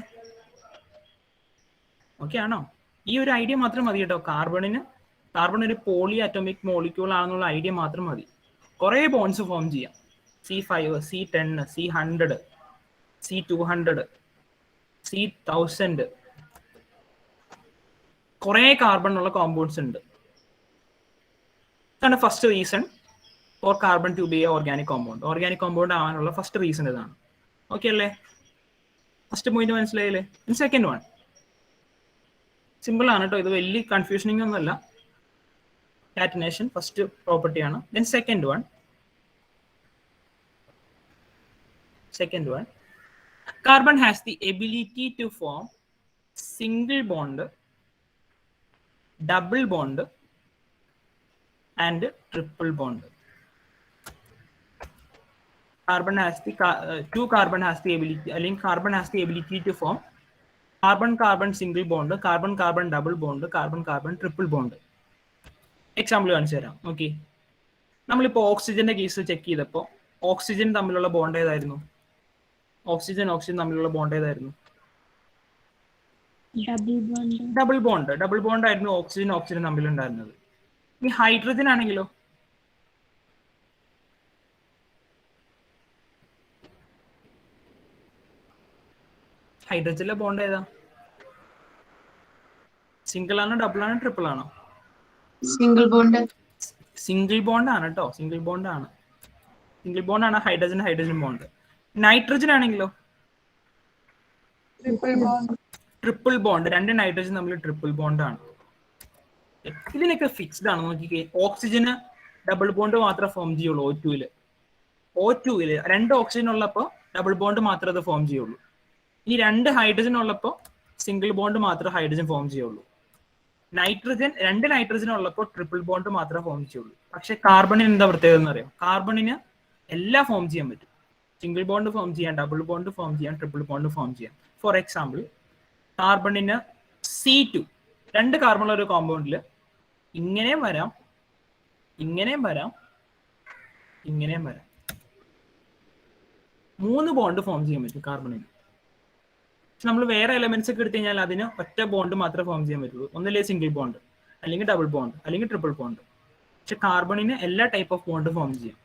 ഓക്കെ ആണോ? ഈ ഒരു ഐഡിയ മാത്രം മതി കേട്ടോ. കാർബൺ ഒരു പോളി ആറ്റോമിക് മോളിക്യൂൾ ആണെന്നുള്ള ഐഡിയ മാത്രം മതി. കുറേ ബോൺസ് ഫോം ചെയ്യാം. C5, C10, C100, C200, C1000, കുറേ കാർബൺ ഉള്ള കോമ്പൗണ്ട്സ് ഉണ്ട്. ഇതാണ് first reason for carbon to be a organic compound. Organic compound ആവാനുള്ള ഫസ്റ്റ് റീസൺ ഇതാണ്. ഓക്കെ അല്ലേ? ഫസ്റ്റ് പോയിന്റ് മനസ്സിലായില്ലേ? സെക്കൻഡ് വൺ സിമ്പിൾ ആണ് കേട്ടോ, ഇത് വലിയ കൺഫ്യൂഷനിങ് ഒന്നുമല്ല. കാറ്റനേഷൻ ഫസ്റ്റ് പ്രോപ്പർട്ടിയാണ്. Then second one, carbon has the ability to form single bond, double bond and triple bond. Carbon has the carbon has the ability, അല്ലെങ്കിൽ carbon has the ability to form carbon carbon single bond, carbon carbon double bond, carbon carbon triple bond. Example കാണിച്ചു തരാം. Okay, നമ്മളിപ്പോൾ ഓക്സിജന്റെ case check ചെയ്തപ്പോൾ oxygen തമ്മിലുള്ള bond ഏതായിരുന്നു? Oxygen തമ്മിലുള്ള bond ഏതായിരുന്നു? ഡബിൾ ബോണ്ട് ആയിരുന്നു ഓക്സിജൻ തമ്മിലുണ്ടായിരുന്നത്. ഈ ഹൈഡ്രജൻ ആണെങ്കിലോ? ഹൈഡ്രജനിലെ ബോണ്ട് ഏതാ? സിംഗിൾ ആണോ ഡബിൾ ആണോ ട്രിപ്പിൾ ആണോ? സിംഗിൾ ബോണ്ട് ആണ് കേട്ടോ, സിംഗിൾ ബോണ്ട് ആണ് ഹൈഡ്രജൻ ബോണ്ട്. നൈട്രജൻ ആണെങ്കിലോ? ട്രിപ്പിൾ ബോണ്ട്, രണ്ട് നൈട്രജൻ തമ്മിൽ ട്രിപ്പിൾ ബോണ്ട് ആണ്. ഇതിനൊക്കെ ഫിക്സ്ഡ് ആണ്. നോക്കിക്കേ, ഓക്സിജന് ഡബിൾ ബോണ്ട് മാത്രമേ ഫോം ചെയ്യുള്ളൂ. O2 രണ്ട് ഓക്സിജൻ ഉള്ളപ്പോൾ ഡബിൾ ബോണ്ട് മാത്രമേ അത് ഫോം ചെയ്യുള്ളൂ. ഇനി രണ്ട് ഹൈഡ്രജൻ ഉള്ളപ്പോൾ സിംഗിൾ ബോണ്ട് മാത്രമേ ഹൈഡ്രജൻ ഫോം ചെയ്യുള്ളൂ. രണ്ട് നൈട്രജൻ ഉള്ളപ്പോൾ ട്രിപ്പിൾ ബോണ്ട് മാത്രമേ ഫോം ചെയ്യുള്ളൂ. പക്ഷെ കാർബണിന് എന്താ പ്രത്യേകത എന്ന് അറിയാം? കാർബണിന് എല്ലാം ഫോം ചെയ്യാൻ പറ്റും. സിംഗിൾ ബോണ്ട് ഫോം ചെയ്യാം, ഡബിൾ ബോണ്ട് ഫോം ചെയ്യാം, ട്രിപ്പിൾ ബോണ്ട് ഫോം ചെയ്യാം. ഫോർ എക്സാമ്പിൾ, കാർബണിന് C2 രണ്ട് കാർബണുള്ള ഒരു കോമ്പൗണ്ടിൽ ഇങ്ങനെയും വരാം, ഇങ്ങനെയും വരാം, ഇങ്ങനെയും വരാം. 3 ബോണ്ട് ഫോം ചെയ്യാൻ പറ്റും കാർബണിന്. പക്ഷെ നമ്മൾ വേറെ എലമെന്റ്സ് ഒക്കെ എടുത്തു കഴിഞ്ഞാൽ അതിന് ഒറ്റ ബോണ്ട് മാത്രമേ ഫോം ചെയ്യാൻ പറ്റുള്ളൂ. ഒന്നില്ലേ സിംഗിൾ ബോണ്ട്, അല്ലെങ്കിൽ ഡബിൾ ബോണ്ട്, അല്ലെങ്കിൽ ട്രിപ്പിൾ ബോണ്ട്. പക്ഷെ കാർബണിന് എല്ലാ ടൈപ്പ് ഓഫ് ബോണ്ട് ഫോം ചെയ്യാം.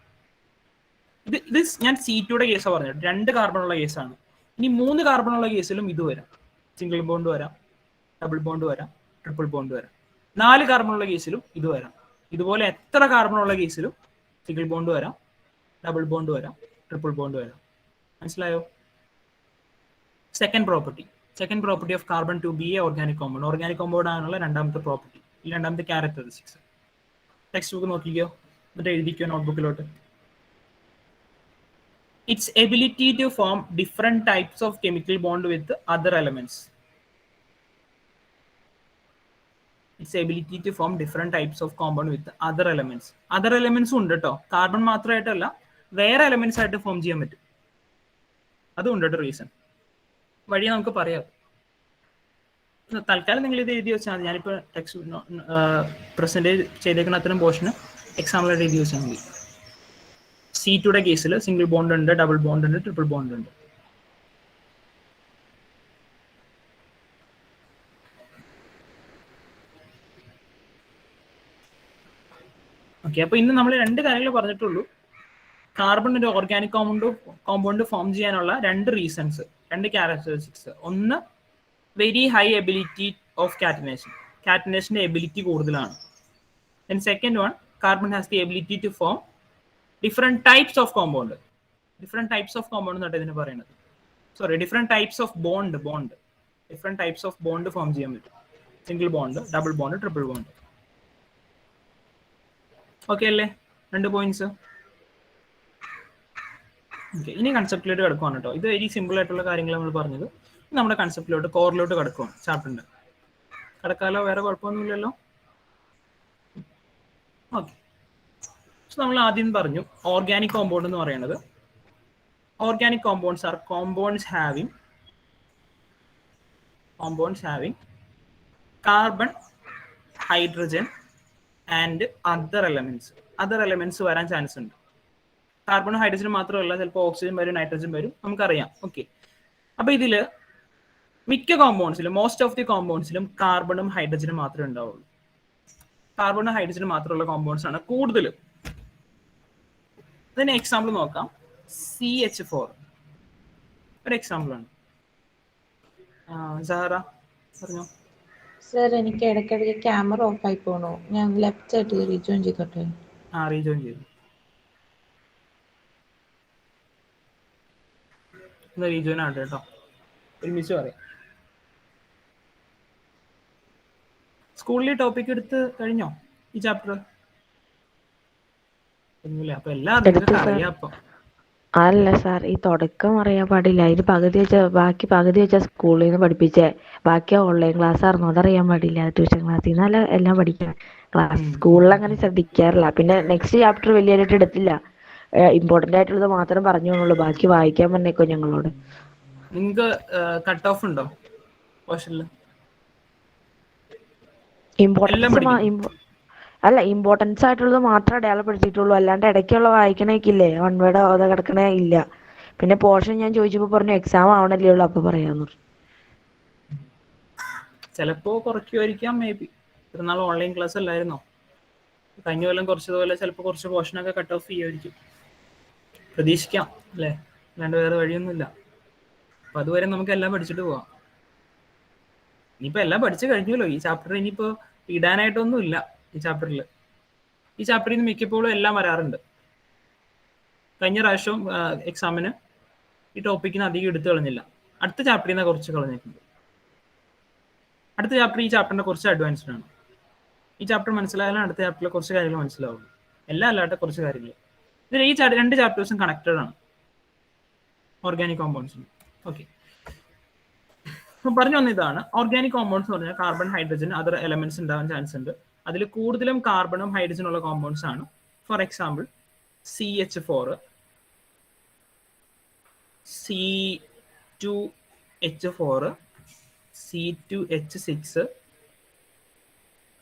ഇത് ഞാൻ C2യുടെ കേസാണ് പറഞ്ഞത്. 2 കാർബണുള്ള കേസാണ്. ഇനി 3 കാർബണുള്ള കേസിലും ഇത് വരാം. സിംഗിൾ ബോണ്ട് വരാം, ഡബിൾ ബോണ്ട് വരാം, ട്രിപ്പിൾ ബോണ്ട് വരാം. 4 കാർബണുള്ള കേസിലും ഇത് വരാം. ഇതുപോലെ എത്ര കാർബണുള്ള കേസിലും സിംഗിൾ ബോണ്ട് വരാം, ഡബിൾ ബോണ്ട് വരാം, ട്രിപ്പിൾ ബോണ്ട് വരാം. മനസ്സിലായോ? Second property of carbon to be a organic compound. Organic compound ആണുള്ള രണ്ടാമത്തെ പ്രോപ്പർട്ടി, രണ്ടാമത്തെ ക്യാരക്ടറിസ്റ്റിക്സ്. ടെക്സ്റ്റ് ബുക്ക് നോക്കിക്കോ, എന്നിട്ട് എഴുതിക്കോ നോട്ട്ബുക്കിലോട്ട്. Its ability to form different types of chemical bond with other elements. Its ability to form different types of compound with other elements. Other elements ഉണ്ട് കേട്ടോ, carbon മാത്രമായിട്ടല്ല, വേറെ elements ആയിട്ട് form ചെയ്യാൻ പറ്റും. അതുണ്ട് കേട്ടോ റീസൺ. വഴി നമുക്ക് പറയാം. തൽക്കാലം നിങ്ങൾ ഇത് എഴുതി വെച്ചാൽ മതി. ഞാനിപ്പോൾ ടെക്സ്റ്റ് പ്രസന്റ് ചെയ്തേക്കുന്ന അത്തരം പോർഷന് എക്സാമ്പിളായിട്ട് എഴുതി വെച്ചാൽ മതി. C2യുടെ കേസിൽ സിംഗിൾ ബോണ്ട് ഉണ്ട്, ഡബിൾ ബോണ്ട് ഉണ്ട്, ട്രിപ്പിൾ ബോണ്ട് ഉണ്ട്. ഓക്കെ, അപ്പൊ ഇന്ന് നമ്മൾ 2 കാര്യങ്ങൾ പറഞ്ഞിട്ടുള്ളൂ. കാർബൺ ഒരു ഓർഗാനിക് കോമ്പൗണ്ട് ഫോം ചെയ്യാനുള്ള 2 റീസൺസ്, 2 ക്യാരക്ടറിസ്റ്റിക്സ്. ഒന്ന്, വെരി ഹൈ എബിലിറ്റി ഓഫ് കാറ്റിനേഷന്റെ എബിലിറ്റി കൂടുതലാണ്. Then second one, carbon has the ability to form different types of compound. Different types of compound എന്നാണ് ഇതിന് പറയുന്നത്. Sorry, different types of bond different types of bond form ചെയ്യാൻ പറ്റും. Single bond, double bond, triple bond. Okay അല്ലേ? 2 points. Okay, ഇനി കൺസെപ്റ്റിലോട്ട് കിടക്കുവാണ് കേട്ടോ. ഇത് വെരി സിമ്പിൾ ആയിട്ടുള്ള കാര്യങ്ങൾ നമ്മൾ പറഞ്ഞത്. നമ്മുടെ കൺസെപ്റ്റിലോട്ട്, കോറിലോട്ട് കിടക്കുവാണ് ചാപ്റ്ററിന്റെ. കിടക്കാലോ? വേറെ കുഴപ്പമൊന്നുമില്ലല്ലോ? ഓക്കെ, നമ്മൾ ആദ്യം പറഞ്ഞു ഓർഗാനിക് കോമ്പൗണ്ട് എന്ന് പറയുന്നത്. Organic compounds R compounds having carbon, hydrogen and other elements വരാൻ ചാൻസ് ഉണ്ട്. കാർബണും ഹൈഡ്രജനും മാത്രമല്ല, ചിലപ്പോൾ ഓക്സിജൻ വരും, നൈട്രജൻ വരും, നമുക്കറിയാം. ഓക്കെ, അപ്പൊ ഇതില് മിക്ക കോമ്പൗണ്ട്സിലും, മോസ്റ്റ് ഓഫ് ദി കോമ്പൗണ്ട്സിലും കാർബണും ഹൈഡ്രജനും മാത്രമേ ഉണ്ടാവുള്ളൂ. കാർബണും ഹൈഡ്രജനും മാത്രമുള്ള കോമ്പൗണ്ട്സ് ആണ് കൂടുതലും. അതിന് എക്സാമ്പിൾ നോക്കാം. CH4 ഒരു എക്സാമ്പിൾ ആണ്. സഹറ പറഞ്ഞോ. സർ, എനിക്ക് ഇടയ്ക്കിടയ്ക്ക് ക്യാമറ ഓഫ് ആയി പോണു. ഞാൻ ലെഫ്റ്റ് ആയിട്ട് റീജോയിൻ ചെയ്തോട്ടെ? റീജോയിൻ ചെയ്തു. റീജോയിൻ ആട്ടെ കേട്ടോ, ഒരുമിച്ച് പറയാം. സ്കൂളിലെ ടോപ്പിക് എടുത്ത് കഴിഞ്ഞോ ഈ ചാപ്റ്റർ? അപ്പൊ എല്ലാം അറിയാം. അപ്പൊ അല്ല സാർ, ഈ തുടക്കം അറിയാൻ പാടില്ല. ഇത് ബാക്കി പകുതി വെച്ച സ്കൂളിൽ നിന്ന് പഠിപ്പിച്ചേ, ബാക്കി ഓൺലൈൻ ക്ലാസ് ആയിരുന്നു, അതറിയാൻ പാടില്ല. ട്യൂഷൻ ക്ലാസ്സിൽ നിന്നല്ല എല്ലാം പഠിക്കണം. സ്കൂളിൽ അങ്ങനെ ശ്രദ്ധിക്കാറില്ല. പിന്നെ നെക്സ്റ്റ് ചാപ്റ്റർ വലിയതായിട്ട് എടുത്തില്ല. ഇമ്പോർട്ടന്റ് ആയിട്ടുള്ളത് മാത്രം പറഞ്ഞോളൂ, ബാക്കി വായിക്കാൻ പറഞ്ഞേക്കോ ഞങ്ങളോട്. നിങ്ങൾക്ക് കട്ട് ഓഫ് ഉണ്ടോ പോർഷനിൽ? ഇമ്പോർട്ടൻസ് ആയിട്ടുള്ളത് മാത്രമേ അടയാളപ്പെടുത്തിയിട്ടുള്ളൂ. അല്ലാണ്ട് ഇടയ്ക്കുള്ള വായിക്കണേക്കില്ലേ, വൺ വേർഡ് അത് കിടക്കണേ ഇല്ല. പിന്നെ പോർഷൻ ഞാൻ ചോദിച്ചപ്പോ പറഞ്ഞു എക്സാം ആവണല്ലേ ഉള്ളൂ, അപ്പൊ പറയാന്ന് പറഞ്ഞു. ചിലപ്പോ കുറയ്ക്കുമായിരിക്കാം, മേ ബി. ഇത്രനാൾ ഓൺലൈൻ ക്ലാസ് അല്ലായിരുന്നോ? കഴിഞ്ഞ കൊല്ലം കുറച്ചതുപോലെ ചിലപ്പോൾ കുറച്ച് പോർഷനൊക്കെ കട്ട് ഓഫ് ചെയ്യുമായിരിക്കും, പ്രതീക്ഷിക്കാം അല്ലേ? അല്ലാണ്ട് വേറെ വഴിയൊന്നുമില്ല. അപ്പൊ അതുവരെ നമുക്ക് എല്ലാം പഠിച്ചിട്ട് പോവാം. ഇനിയിപ്പോ എല്ലാം പഠിച്ചു കഴിഞ്ഞല്ലോ. ഈ ചാപ്റ്റർ ഇനിയിപ്പോ ഇടാനായിട്ടൊന്നും ഇല്ല. ഈ ചാപ്റ്ററിൽ നിന്ന് മിക്കപ്പോഴും എല്ലാം വരാറുണ്ട്. കഴിഞ്ഞ പ്രാവശ്യവും എക്സാമിന് ഈ ടോപ്പിക്കിന് അധികം എടുത്തു കളഞ്ഞില്ല. അടുത്ത ചാപ്റ്ററിൽ നിന്ന് കുറച്ച് കളഞ്ഞിട്ടുണ്ട്. അടുത്ത ചാപ്റ്റർ ഈ ചാപ്റ്ററിന്റെ കുറച്ച് അഡ്വാൻസ്ഡ് ആണ്. ഈ ചാപ്റ്റർ മനസ്സിലായാലും അടുത്ത ചാപ്റ്ററിൽ കുറച്ച് കാര്യങ്ങൾ മനസ്സിലാവുള്ളൂ. എല്ലാം അല്ലാത്ത കുറച്ച് കാര്യങ്ങൾ. ഇതിൽ ഈ 2 ചാപ്റ്റേഴ്സും കണക്റ്റഡ് ആണ് ഓർഗാനിക് കോമ്പൗണ്ട്സിന്. ഓക്കെ, പറഞ്ഞു വന്ന ഇതാണ് ഓർഗാനിക് കോമ്പൗണ്ട്സ് എന്ന് പറഞ്ഞാൽ കാർബൺ, ഹൈഡ്രജൻ, അതർ എലമെന്റ്സ് ഉണ്ടാവാൻ ചാൻസ് ഉണ്ട്. അതിൽ കൂടുതലും കാർബണും ഹൈഡ്രജനും ഉള്ള കോമ്പൗണ്ട്സ് ആണ്. For example CH4, C2H4, C2H6,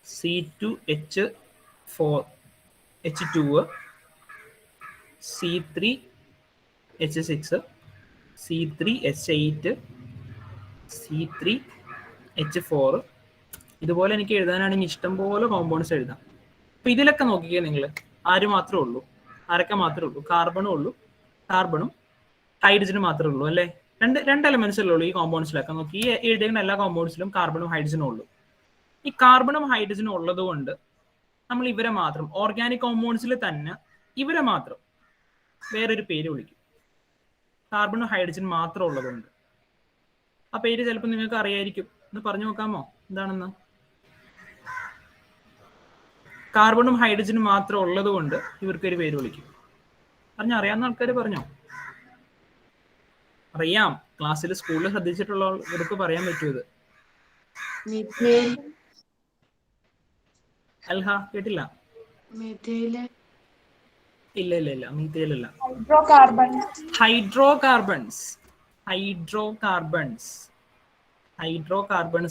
C2H4H2, C3H6, C3H8, C3H4. ഇതുപോലെ എനിക്ക് എഴുതാനാണെങ്കിൽ ഇഷ്ടംപോലെ കോമ്പൗണ്ട്സ് എഴുതാം. അപ്പൊ ഇതിലൊക്കെ നോക്കിക്കേ നിങ്ങൾ, ആര് മാത്രമേ ഉള്ളൂ, ആരൊക്കെ മാത്രമേ ഉള്ളൂ? കാർബണും ഉള്ളൂ, കാർബണും ഹൈഡ്രജനും മാത്രമേ ഉള്ളൂ അല്ലേ? രണ്ട് എലമെന്റ്സ് ഉള്ളൂ ഈ കോമ്പൗണ്ട്സിലൊക്കെ. നോക്കി, ഈ എഴുതിയിരിക്കുന്ന എല്ലാ കോമ്പൗണ്ട്സിലും കാർബണും ഹൈഡ്രജനും ഉള്ളൂ. ഈ കാർബണും ഹൈഡ്രജനും ഉള്ളത് കൊണ്ട് നമ്മൾ ഇവരെ മാത്രം, ഓർഗാനിക് കോമ്പൗണ്ട്സിൽ തന്നെ ഇവരെ മാത്രം വേറൊരു പേര് വിളിക്കും. കാർബണും ഹൈഡ്രജൻ മാത്രം ഉള്ളതുകൊണ്ട് ആ പേര് ചിലപ്പോൾ നിങ്ങൾക്ക് അറിയായിരിക്കും. ഒന്ന് പറഞ്ഞു നോക്കാമോ എന്താണെന്ന്? കാർബണും ഹൈഡ്രജനും മാത്രം ഉള്ളത് കൊണ്ട് ഇവർക്കൊരു പേര് വിളിക്കും. അറിയാവുന്ന ആൾക്കാർ പറഞ്ഞോ? അറിയാം, ക്ലാസ്സിൽ സ്കൂളിൽ ശ്രദ്ധിച്ചിട്ടുള്ളവർക്ക് പറയാൻ പറ്റുമത്. അൽഹ കേട്ടില്ല? ഇല്ല, മീഥേലല്ല. ഹൈഡ്രോകാർബൺസ്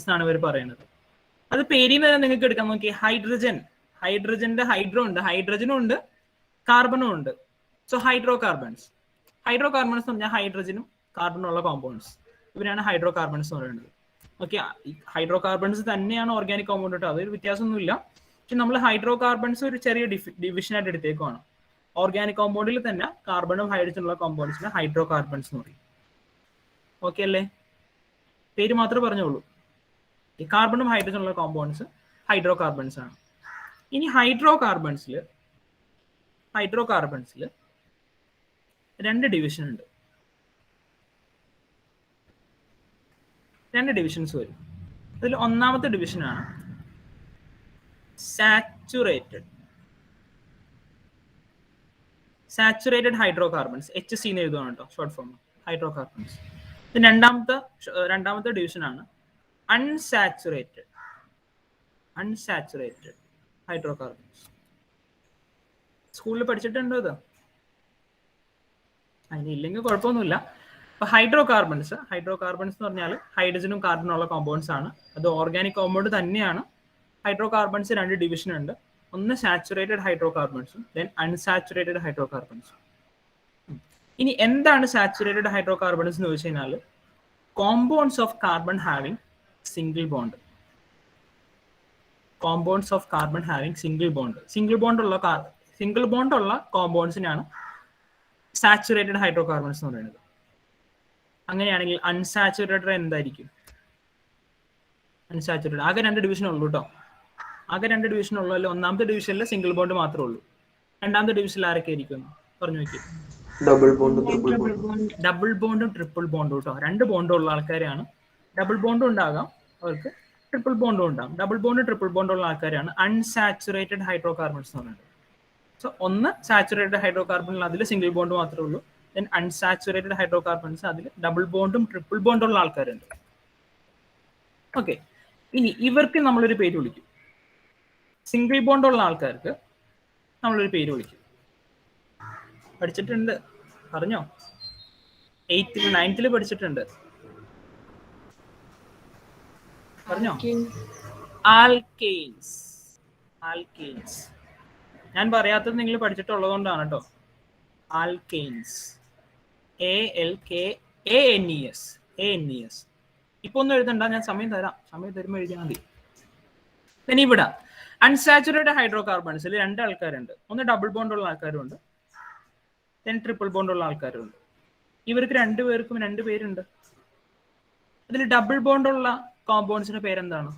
എന്നാണ് ഇവർ പറയുന്നത്. അത് പേരിൽ നിന്ന് നിങ്ങൾക്ക് എടുക്കാൻ നോക്കി. ഹൈഡ്രജന്റെ ഹൈഡ്രോ ഉണ്ട്, ഹൈഡ്രജനും ഉണ്ട്, കാർബണും ഉണ്ട്. സോ ഹൈഡ്രോകാർബൺസ് എന്ന് പറഞ്ഞാൽ ഹൈഡ്രജനും കാർബണും ഉള്ള കോമ്പൗണ്ട്സ്, ഇവരാണ് ഹൈഡ്രോകാർബൺസ് എന്ന് പറയുന്നത്. ഓക്കെ, ഹൈഡ്രോകാർബൺസ് തന്നെയാണ് ഓർഗാനിക് കോമ്പൗണ്ട് കേട്ടോ, അതൊരു വ്യത്യാസമൊന്നുമില്ല. പക്ഷെ നമ്മൾ ഹൈഡ്രോകാർബൺസ് ഒരു ചെറിയ ഡിവിഷനായിട്ട് എടുത്തേക്കുവാണ്. ഓർഗാനിക് കോമ്പൗണ്ടിൽ തന്നെ കാർബണും ഹൈഡ്രജനും ഉള്ള കോമ്പൗണ്ട്സിന് ഹൈഡ്രോകാർബൺസ് എന്ന് പറയും. ഓക്കെ അല്ലേ? പേര് മാത്രമേ പറഞ്ഞോളൂ. ഈ കാർബണും ഹൈഡ്രജനും ഉള്ള കോമ്പൗണ്ട്സ് ഹൈഡ്രോകാർബൺസ് ആണ്. ഇനി ഹൈഡ്രോകാർബൺസിൽ രണ്ട് ഡിവിഷൻ ഉണ്ട്. രണ്ട് ഡിവിഷൻസ് വരും. അതിൽ ഒന്നാമത്തെ ഡിവിഷനാണ് സാച്ചുറേറ്റഡ് ഹൈഡ്രോകാർബൺസ്, HC എന്ന് എഴുതുകയാണ് കേട്ടോ, ഷോർട്ട് ഫോം ഹൈഡ്രോകാർബൺസ്. രണ്ടാമത്തെ ഡിവിഷനാണ് അൺസാച്ചുറേറ്റഡ് ഹൈഡ്രോകാർബൺസ്. സ്കൂളിൽ പഠിച്ചിട്ടുണ്ടോ ഇത്? അതിനില്ലെങ്കിൽ കുഴപ്പമൊന്നുമില്ല. അപ്പൊ ഹൈഡ്രോകാർബൺസ് എന്ന് പറഞ്ഞാൽ ഹൈഡ്രജനും കാർബണും ഉള്ള കോമ്പൗണ്ട്സ് ആണ്. അത് ഓർഗാനിക് കോമ്പൗണ്ട് തന്നെയാണ്. ഹൈഡ്രോകാർബൺസ് രണ്ട് ഡിവിഷൻ ഉണ്ട്. ഒന്ന് സാച്ചുറേറ്റഡ് ഹൈഡ്രോകാർബൺസും ദെൻ അൺസാച്ചുറേറ്റഡ് ഹൈഡ്രോകാർബൺസും. ഇനി എന്താണ് സാച്ചുറേറ്റഡ് ഹൈഡ്രോകാർബൺസ് എന്ന് ചോദിച്ചു കഴിഞ്ഞാൽ compounds of carbon having single bond. Single bond ഉള്ള കോമ്പൗണ്ട്സിനാണ് സാച്ചുറേറ്റഡ് ഹൈഡ്രോകാർബൺസ് എന്ന് പറയുന്നത്. അങ്ങനെയാണെങ്കിൽ അൺസാച്ചുറേറ്റഡ് എന്തായിരിക്കും? അൺസാച്ചുറേറ്റഡ് ആകെ രണ്ട് ഡിവിഷൻ ഉള്ളൂ കേട്ടോ. ഉള്ളൂ. ഒന്നാമത്തെ ഡിവിഷനിൽ സിംഗിൾ ബോണ്ട് മാത്രമേ ഉള്ളൂ. രണ്ടാമത്തെ ഡിവിഷനിൽ ആരൊക്കെ ആയിരിക്കും പറഞ്ഞു നോക്കി? ഡബിൾ ബോണ്ടും ട്രിപ്പിൾ ബോണ്ടും കേട്ടോ. രണ്ട് ബോണ്ടും ഉള്ള ആൾക്കാരെയാണ്. ഡബിൾ ബോണ്ടും ഉണ്ടാകാം അവർക്ക്, ട്രിപ്പിൾ ബോണ്ടും ഉണ്ടാകും. ഡബിൾ ബോണ്ടും ട്രിപ്പിൾ ബോണ്ടും ഉള്ള ആൾക്കാരെയാണ് അൺസാച്ചുറേറ്റഡ് ഹൈഡ്രോകാർബൺസ് എന്ന് പറയുന്നത്. സോ ഒന്ന് സാച്ചുറേറ്റഡ് ഹൈഡ്രോകാർബണിൽ അതിൽ സിംഗിൾ ബോണ്ട് മാത്രമേ ഉള്ളൂ. ദെൻ അൺസാച്ചുറേറ്റഡ് ഹൈഡ്രോകാർബൺസ് അതിൽ ഡബിൾ ബോണ്ടും ട്രിപ്പിൾ ബോണ്ടും ഉള്ള ആൾക്കാരുണ്ട്. ഓക്കെ, ഇനി ഇവർക്ക് നമ്മളൊരു പേര് വിളിക്കും. സിംഗിൾ ബോണ്ട് ഉള്ള ആൾക്കാർക്ക് നമ്മളൊരു പേര് വിളിക്കും. പഠിച്ചിട്ടുണ്ട്, പറഞ്ഞോ? 8th 9th പഠിച്ചിട്ടുണ്ട്, പറഞ്ഞോ? ആൽക്കെയിൻസ്. ഞാൻ പറയാത്തത് നിങ്ങൾ പഠിച്ചിട്ടുള്ളതുകൊണ്ടാണ് കേട്ടോ. Alkanes, ALKANES. ഇപ്പൊ ഒന്നും എഴുതണ്ട, ഞാൻ സമയം തരുമ്പോൾ എഴുതിയാൽ മതി. പിന്നെ ഇവിടെ അൺസാച്ചുറേറ്റഡ് ഹൈഡ്രോകാർബൺസിൽ രണ്ട് ആൾക്കാരുണ്ട്. ഒന്ന് ഡബിൾ ബോണ്ട് ഉള്ള ആൾക്കാരുണ്ട്, ദെൻ ട്രിപ്പിൾ ബോണ്ട് ഉള്ള ആൾക്കാരുണ്ട്. ഇവർക്ക് രണ്ടുപേർക്കും രണ്ട് പേരുണ്ട്. അതിൽ ഡബിൾ ബോണ്ട് ഉള്ള കോമ്പൗണ്ട്സിന്റെ പേരെന്താണ്?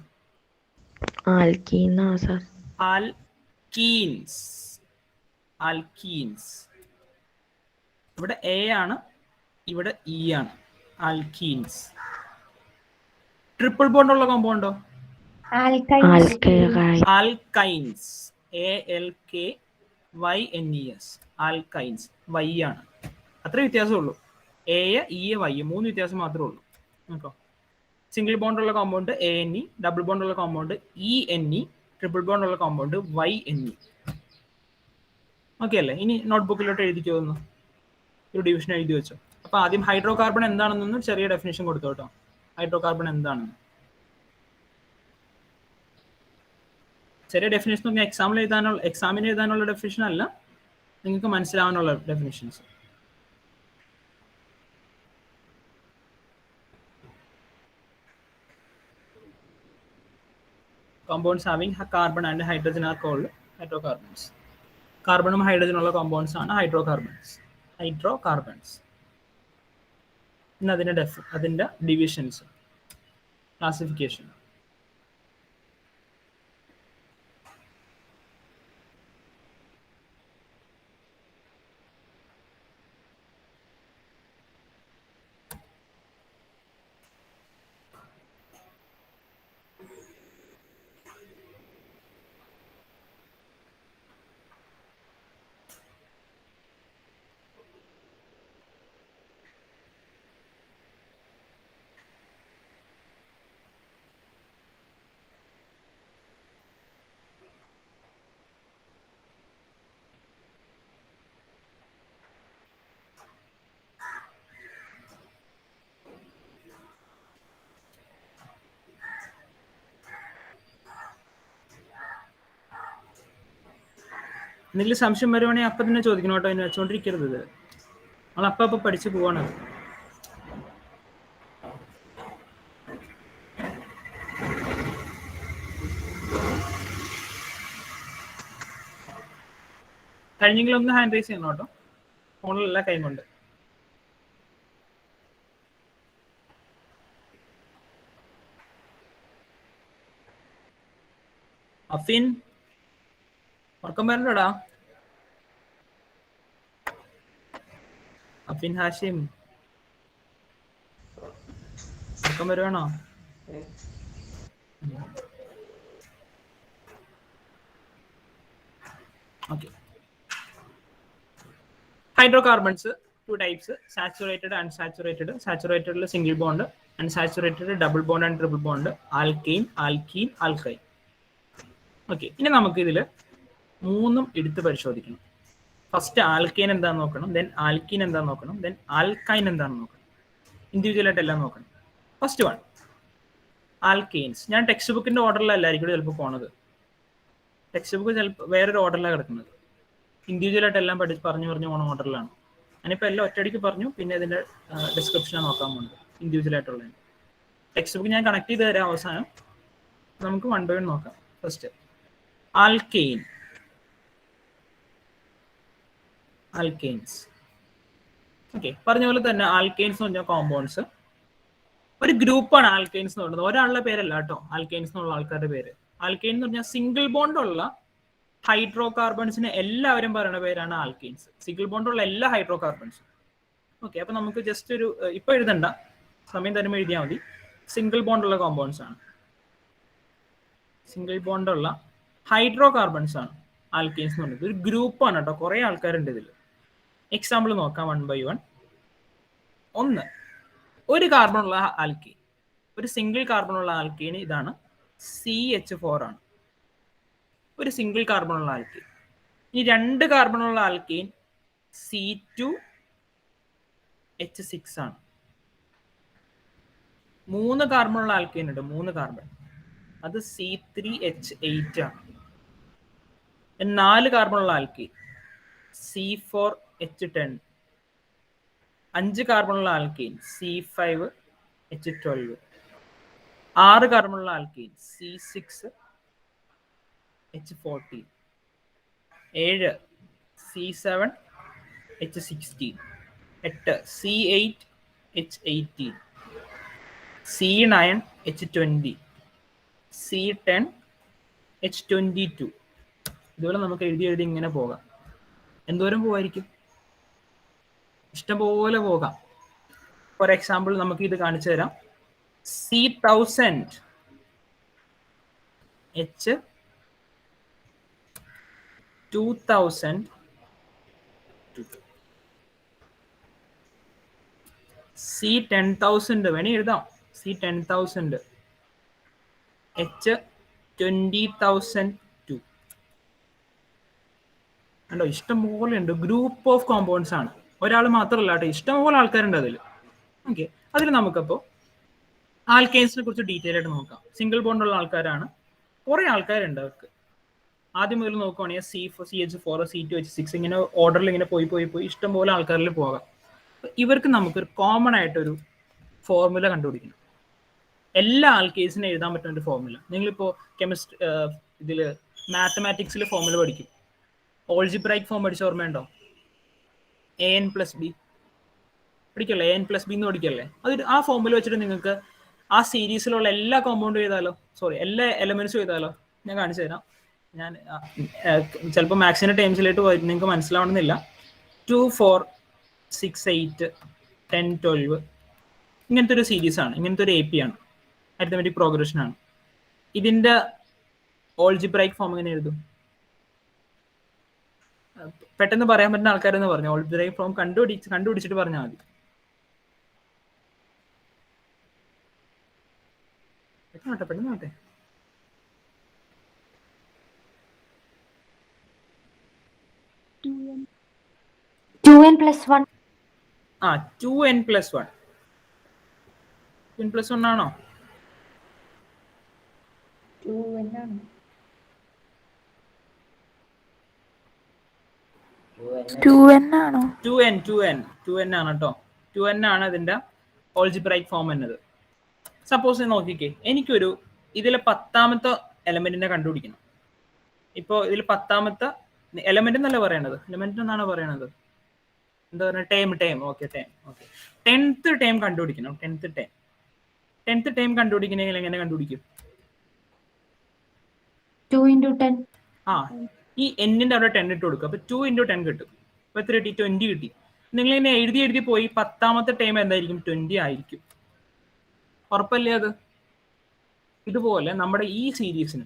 ആൽക്കീൻസ്. ഇവിടെ A ആണ്, ഇവിടെ E ആണ്. ആൽക്കീൻസ്. ട്രിപ്പിൾ ബോണ്ട് ഉള്ള കോമ്പൗണ്ടോ? ആൽക്കൈൻസ്. ALKYNES. ആൽക്കൈൻസ്. Y ആണ്. അത്ര വ്യത്യാസമുള്ളൂ. A, E, Y 3 വ്യത്യാസം മാത്രമേ ഉള്ളൂ. നോക്കോ, സിംഗിൾ ബോണ്ട് ഉള്ള കോമ്പൗണ്ട് ANE, ഡബിൾ ബോണ്ട് ഉള്ള കോമ്പൗണ്ട് ENE, ട്രിപ്പിൾ ബോണ്ട് ഉള്ള കോമ്പൗണ്ട് YNE. ഓക്കെ അല്ലേ? ഇനി നോട്ട്ബുക്കിലോട്ട് എഴുതിക്കോ, ഒന്ന് ഒരു ഡിവിഷൻ എഴുതി വെച്ചോ. അപ്പൊ ആദ്യം ഹൈഡ്രോകാർബൺ എന്താണെന്നൊന്ന് ചെറിയ ഡെഫിനേഷൻ കൊടുത്തോ കേട്ടോ. ഹൈഡ്രോകാർബൺ എന്താണെന്ന് ചെറിയ ഡെഫിനേഷൻ നോക്കി. എക്സാമിന് എഴുതാനുള്ള ഡെഫിനേഷൻ അല്ല, നിങ്ങൾക്ക് മനസ്സിലാവാനുള്ള definitions. Compounds having carbon and hydrogen are called hydrocarbons. കാർബണും ഹൈഡ്രജനുള്ള കോമ്പൗണ്ട്സ് ആണ് ഹൈഡ്രോകാർബൺസ്. ഇന്ന് അതിൻ്റെ ഡിവിഷൻസ്, ക്ലാസിഫിക്കേഷൻ. എന്തെങ്കിലും സംശയം വരുവാണെങ്കിൽ അപ്പം തന്നെ ചോദിക്കണം കേട്ടോ, അതിന് വെച്ചോണ്ടിരിക്കരുത്. ഇത് നമ്മൾ അപ്പം പഠിച്ചു പോവാണ്. കഴിഞ്ഞെങ്കിലും ഒന്ന് ഹാൻഡ് റൈസ് ചെയ്യണം കേട്ടോ, ഫോണിലെല്ലാം കൈകൊണ്ട്. അഫിൻ ഉറക്കം വരണ്ടോടാ? അഫിൻ ഹാഷിം ഉറക്കം വരുവാണോ? Okay. Hydrocarbons 2 types, saturated, unsaturated. സാച്ചുറേറ്റഡിൽ single bond, unsaturated double bond and triple bond, alkane, alkene, alkyne. Okay, ഇനി നമുക്ക് ഇതിൽ 3 എടുത്ത് പരിശോധിക്കണം. ഫസ്റ്റ് ആൽക്കെയിൻ എന്താണെന്ന് നോക്കണം, ദെൻ ആൽക്കീൻ എന്താണെന്ന് നോക്കണം, ദെൻ ആൽക്കൈൻ എന്താണെന്ന് നോക്കണം. ഇൻഡിവിജ്വലായിട്ട് എല്ലാം നോക്കണം. First one alkanes. ഞാൻ ടെക്സ്റ്റ് ബുക്കിന്റെ ഓർഡറിലല്ലായിരിക്കും ചിലപ്പോൾ പോണത്. ടെക്സ്റ്റ് ബുക്ക് ചിലപ്പോൾ വേറൊരു ഓർഡറിലാണ് കിടക്കുന്നത്. ഇൻഡിവിജ്വലായിട്ട് എല്ലാം പറഞ്ഞു പോണ ഓർഡറിലാണ്. ഞാനിപ്പോൾ എല്ലാം ഒറ്റയടിക്ക് പറഞ്ഞു, പിന്നെ ഇതിന്റെ ഡിസ്ക്രിപ്ഷനാണ് നോക്കാൻ പോകുന്നത് ഇൻഡിവിജ്വലായിട്ടുള്ളത്. ടെക്സ്റ്റ് ബുക്ക് ഞാൻ കണക്ട് ചെയ്ത് തരാം അവസാനം. നമുക്ക് 1 by 1 നോക്കാം. First alkane. ആൽക്കെയിൻസ്. ഓക്കെ, പറഞ്ഞ പോലെ തന്നെ ആൽക്കെയിൻസ് എന്ന് പറഞ്ഞാൽ കോമ്പൗണ്ട്സ്. ഒരു ഗ്രൂപ്പാണ് ആൽക്കെയിൻസ് എന്ന് പറയുന്നത്, ഒരാളുടെ പേരല്ല കേട്ടോ ആൽക്കെയിൻസ് എന്നുള്ള ആൾക്കാരുടെ പേര്. ആൽക്കെയിൻ എന്ന് പറഞ്ഞാൽ സിംഗിൾ ബോണ്ട് ഉള്ള ഹൈഡ്രോകാർബൺസിന് എല്ലാവരും പറയുന്ന പേരാണ് ആൽക്കെയിൻസ്. സിംഗിൾ ബോണ്ട് ഉള്ള എല്ലാ ഹൈഡ്രോകാർബൺസും. ഓക്കെ, അപ്പൊ നമുക്ക് ജസ്റ്റ് ഒരു ഇപ്പൊ എഴുതണ്ട, സമയം തരുമ്പോൾ എഴുതിയാൽ മതി. സിംഗിൾ ബോണ്ട് ഉള്ള കോമ്പൗണ്ട്സ് ആണ്, സിംഗിൾ ബോണ്ട് ഉള്ള ഹൈഡ്രോകാർബൺസ് ആണ് ആൽക്കെയിൻസ് എന്ന് പറയുന്നത്. ഒരു ഗ്രൂപ്പാണ് കേട്ടോ, കുറെ ആൾക്കാരുണ്ട് ഇതിൽ. എക്സാമ്പിൾ നോക്കാം 1 by 1. ഒന്ന്, ഒരു കാർബൺ ഉള്ള ആൽക്കെയിൻ, ഒരു സിംഗിൾ കാർബൺ ഉള്ള ആൽക്കെയിൻ ഇതാണ്, CH4 ആണ്. ഒരു സിംഗിൾ കാർബൺ ഉള്ള ആൽക്കെയിൻ. ഇനി 2 കാർബൺ ഉള്ള ആൽക്കെയിൻ C2H6 ആണ്. 3 കാർബൺ ഉള്ള ആൽക്കെയിൻ ഉണ്ട്, 3 കാർബൺ, അത് C3H8 ആണ്. 4 കാർബൺ ഉള്ള ആൽക്കെയിൻ C4H10. 5 കാർബൺ ഉള്ള ആൽക്കെയിൻ C5H12. 6 കാർബൺ ഉള്ള alkane C6H14. 7 C7H16. 8 C8H18. C9H20. C10H22. ഇതുപോലെ നമുക്ക് എഴുതി ഇങ്ങനെ പോകാം. എന്തോരം പോവായിരിക്കും? ഇഷ്ടംപോലെ പോകാം. ഫോർ എക്സാമ്പിൾ നമുക്ക് ഇത് കാണിച്ചു തരാം. C1000 H2000 C10000 വേണേ എഴുതാം. C10000 H20002. കണ്ടോ, ഇഷ്ടംപോലെ ഉണ്ട്. ഗ്രൂപ്പ് ഓഫ് കോമ്പൗണ്ട്സ് ആണ്, ഒരാൾ മാത്രമല്ല കേട്ടോ, ഇഷ്ടംപോലെ ആൾക്കാരുണ്ട് അതിൽ. ഓക്കെ, അതിൽ നമുക്കപ്പോൾ ആൽക്കെയിൻസിനെ കുറിച്ച് ഡീറ്റെയിൽ ആയിട്ട് നോക്കാം. സിംഗിൾ ബോണ്ട് ഉള്ള ആൾക്കാരാണ്, കുറെ ആൾക്കാരുണ്ട് അവർക്ക്. ആദ്യം മുതൽ നോക്കുവാണെങ്കിൽ CH4 C2H6 ഇങ്ങനെ ഓർഡറിൽ ഇങ്ങനെ പോയി ഇഷ്ടംപോലെ ആൾക്കാരിൽ പോകാം. ഇവർക്ക് നമുക്കൊരു കോമൺ ആയിട്ടൊരു ഫോർമുല കണ്ടുപിടിക്കണം. എല്ലാ ആൽക്കേസിനും എഴുതാൻ പറ്റുന്ന ഒരു ഫോർമുല. നിങ്ങളിപ്പോൾ ഇതിൽ മാത്തമാറ്റിക്സിൽ ഫോർമുല പഠിക്കും. ഓൾജിബ്രൈക് ഫോം പഠിച്ച ഓർമ്മയുണ്ടോ? an+b പഠിക്കല്ലേ? an+b എന്ന് പഠിക്കല്ലേ? അത് ആ ഫോർമുല വെച്ചിട്ട് നിങ്ങൾക്ക് ആ സീരീസിലുള്ള എല്ലാ കോമ്പൗണ്ടും ചെയ്താലോ, എല്ലാ എലമെന്റ്സും ചെയ്താലോ. ഞാൻ കാണിച്ചു തരാം. ഞാൻ ചിലപ്പോൾ മാക്സിന്റെ ടൈംസിലേക്ക് നിങ്ങൾക്ക് മനസ്സിലാവണമെന്നില്ല. 2, 4, 6, 8, 10, 12 ഇങ്ങനത്തെ ഒരു സീരീസ് ആണ്, ഇങ്ങനത്തെ ഒരു AP ആണ്, അരിത്തമെറ്റിക് പ്രോഗ്രഷൻ ആണ്. ഇതിന്റെ ഓൾജിബ്രൈക് ഫോം എങ്ങനെ എഴുതും? പെട്ടെന്ന് പറയാൻ പറ്റുന്ന ആൾക്കാരെന്ന് പറഞ്ഞു. ഓൾജിബ്രൈക് ഫോം കണ്ടുപിടിച്ചിട്ട് പറഞ്ഞാൽ മതി. പെട്ടെന്ന് 2n+1. 2n+1. 2n+1 ആണോ? 2n ആണ്. 2n ആണോ? 2n ആണ് കേട്ടോ. 2n ആണ് ഇതിന്റെ ഓൾജിബ്രൈക് ഫോം എന്നത്. സപ്പോസ് നോക്കിക്കേ, എനിക്കൊരു ഇതിലെ 10ാമത്തെ എലമെന്റിനെ കണ്ടുപിടിക്കണം. ഇപ്പോൾ ഇതിൽ 10ാമത്തെ എലമെന്റ് എന്നല്ല പറയണത്, എലമെന്റ് എന്നാണ് പറയണത്. എന്താ പറയുക? Term. Okay, term. Okay, 10th term കണ്ടുപിടിക്കണം. 10th ടേം കണ്ടുപിടിക്കണമെങ്കിൽ എങ്ങനെ കണ്ടുപിടിക്കും? 2 × 10. ഈ എന്നിന്റെ അവിടെ 10 ഇട്ട് കൊടുക്കുക. അപ്പൊ 2 × 10 കിട്ടും. അപ്പൊ എത്ര കിട്ടി? 20 കിട്ടി. നിങ്ങൾ ഇങ്ങനെ എഴുതി പോയി 10ാമത്തെ ടൈം എന്തായിരിക്കും? 20 ആയിരിക്കും. ഉറപ്പല്ലേ അത്? ഇതുപോലെ നമ്മുടെ ഈ സീരീസിന്,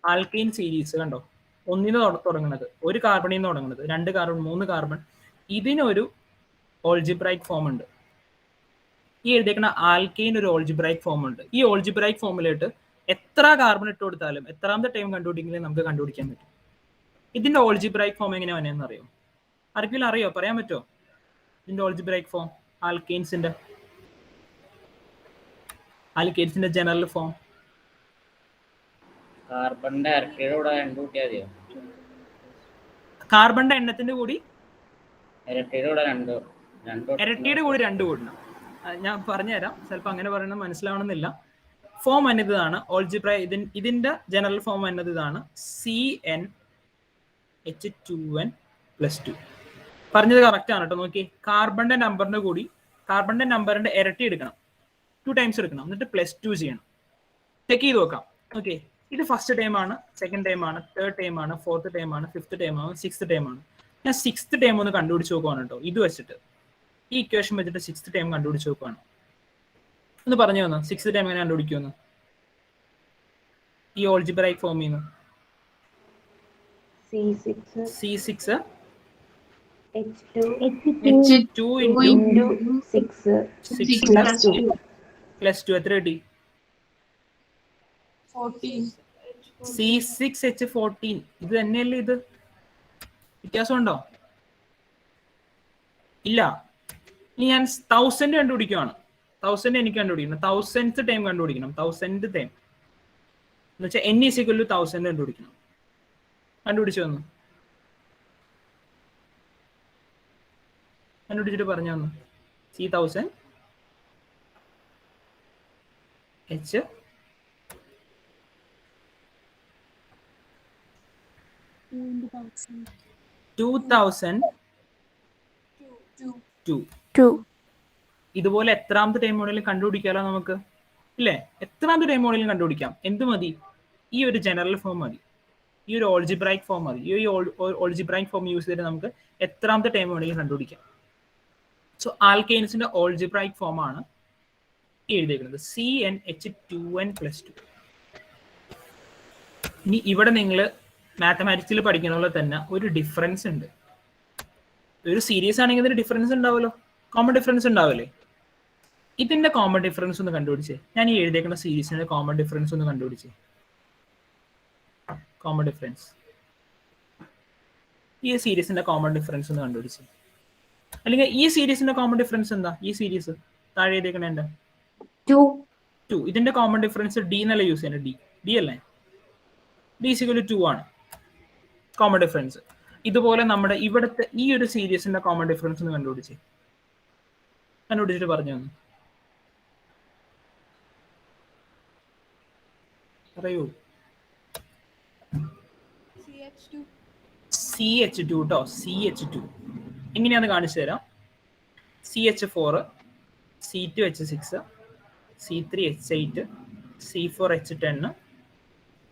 ആൽക്കൈൻ സീരീസ് കണ്ടോ, 1 തുടങ്ങുന്നത്, 1 കാർബണിൽ നിന്ന് തുടങ്ങുന്നത്, 2 കാർബൺ, 3 കാർബൺ, ഇതിനൊരു ഓൾജിബ്രൈക് ഫോം ഉണ്ട്. ഈ എഴുതിയേക്കുന്ന ആൽക്കൈൻ ഒരു ഓൾജിബ്രൈക് ഫോം ഉണ്ട്. ഈ ഓൾജിബ്രൈക് ഫോമിലോട്ട് എത്ര കാർബൺ ഇട്ട് കൊടുത്താലും എത്രാമത്തെ ടൈം കണ്ടുപിടിക്കുന്നത് നമുക്ക് കണ്ടുപിടിക്കാൻ പറ്റും. ഇതിന്റെ ഓൾജിബ്രൈക് ഫോം എങ്ങനെ വന്നെയെന്ന് അറിയോ? ആർക്കെങ്കിലും അറിയോ? പറയാൻ പറ്റുമോ ഇതിന്റെ ഓൾജിബ്രൈക് ഫോം? ആൽക്കൈൻസിന്റെ ജനറൽ ഫോം. കാർബണിന്റെ ഇരട്ടിയുടെ കൂടെ 2 കൂട്ടിയാൽ മതിയോ? കാർബണിന്റെ എണ്ണത്തിന്റെ കൂടി ഇരട്ടിയുടെ കൂടെ 2 കൂടണം. ഞാൻ പറഞ്ഞുതരാം, ചിലപ്പോൾ അങ്ങനെ പറയുന്നത് മനസ്സിലാവണമെന്നില്ല. ഫോം എന്നതാണ് ഇതിന്റെ ജനറൽ ഫോം എന്നത് ഇതാണ്, CnH2n+2. പറഞ്ഞത് കറക്റ്റ് ആണ് കേട്ടോ. നോക്കി, കാർബണിന്റെ നമ്പറിന്റെ ഇരട്ടി എടുക്കണം, 2 ടൈംസ് എടുക്കണം, എന്നിട്ട് +2 ചെയ്യണം. ചെക്ക് ചെയ്ത് നോക്കാം. ഓക്കെ, ഇത് ഫസ്റ്റ് ടൈം ആണ്, സെക്കൻഡ് ടൈം ആണ്, തേർഡ് ടൈം ആണ്, ഫോർത്ത് ടൈം ആണ്, ഫിഫ്ത്ത് ടൈം ആണ്, 6th ടൈം ആണ്. ഞാൻ 6th ടൈം ഒന്ന് കണ്ടുപിടിച്ച് നോക്കുവാണ് കേട്ടോ. ഇത് വെച്ചിട്ട്, ഈ ഇക്വേഷൻ വെച്ചിട്ട് 6th ടൈം കണ്ടുപിടിച്ച് നോക്കുവാണ്. ഒന്ന് പറഞ്ഞു തന്നോ 6th ടൈം എങ്ങനെ കണ്ടുപിടിക്കുമെന്ന്? ഈ ഓൾജിബ്രൈക് ഫോമിൽ നിന്ന് C6 H2 +2 എത്ര കിട്ടി? 14. C6H14. ഇത് തന്നെയല്ലേ ഇത്? വ്യത്യാസമുണ്ടോ? ഇല്ല. ഇനി ഞാൻ 1000 കണ്ടുപിടിക്കുവാണ്. 1000 എനിക്ക് കണ്ടുപിടിക്കണം. 1000th ടൈം കണ്ടുപിടിക്കണം. 1000th ടൈം എന്ന് വെച്ചാൽ n = 1000 കണ്ടുപിടിക്കണം. കണ്ടുപിടിച്ചു വന്നു, കണ്ടുപിടിച്ചിട്ട് പറഞ്ഞു തന്നു. C1000 H 2002. ഇതുപോലെ എത്രാമത്തെ ടൈം മോഡലും കണ്ടുപിടിക്കാലോ നമുക്ക്, ഇല്ലേ? എത്രാമത്തെ ടൈം മോഡലും കണ്ടുപിടിക്കാം. എന്ത് മതി? ഈ ഒരു ജനറൽ ഫോം മതി, ഈ ഒരു ഓൾജിബ്രൈക് ഫോം മതി. ഈ ഓൾജിബ്രൈക് ഫോം യൂസ് ചെയ്തിട്ട് നമുക്ക് എത്രാമത്തെ ടൈം മോഡലും കണ്ടുപിടിക്കാം. സോ ആൽക്കൈൻസിന്റെ ഓൾജിബ്രൈക് ഫോം ആണ് എഴുതിയിരിക്കുന്നത്, CnH2n+2. ഇനി ഇവിടെ നിങ്ങൾ മാത്തമാറ്റിക്സിൽ പഠിക്കുന്ന പോലെ തന്നെ ഒരു ഡിഫറൻസ് ഉണ്ട്. ഒരു സീരീസ് ആണെങ്കിൽ ഇതിന് ഡിഫറൻസ് ഉണ്ടാവുമല്ലോ, കോമൺ ഡിഫറൻസ് ഉണ്ടാവില്ലേ? ഇതിന്റെ കോമൺ ഡിഫറൻസ് ഒന്ന് കണ്ടുപിടിച്ചേ. ഞാൻ ഈ എഴുതിയേക്കുന്ന സീരീസിന്റെ കോമൺ ഡിഫറൻസ് ഒന്ന് കണ്ടുപിടിച്ചേ. കോമൺ ഡിഫറൻസ്, ഈ സീരീസിന്റെ കോമൺ ഡിഫറൻസ് ഒന്ന് കണ്ടുപിടിച്ചേ. അല്ലെങ്കിൽ ഈ സീരീസിന്റെ കോമൺ ഡിഫറൻസ് എന്താ? ഈ സീരീസ് താഴെ എഴുതിയേക്കണേ 2. ഇതിന്റെ കോമൺ ഡിഫറൻസ് D എന്നല്ല യൂസ് ചെയ്യുന്നത്, D അല്ലേ? D = 2 ആണ് കോമൺ ഡിഫറൻസ്. ഇതുപോലെ നമ്മുടെ ഇവിടുത്തെ ഈ ഒരു സീരീസിന്റെ കോമൺ ഡിഫറൻസ് ഒന്ന് കണ്ടുപിടിച്ചിട്ട് പറഞ്ഞു തന്നു. പറയൂ. CH2 കേട്ടോ. CH2 എങ്ങനെയാന്ന് കാണിച്ചു തരാം. CH4, C2H6, C3H8, C4H10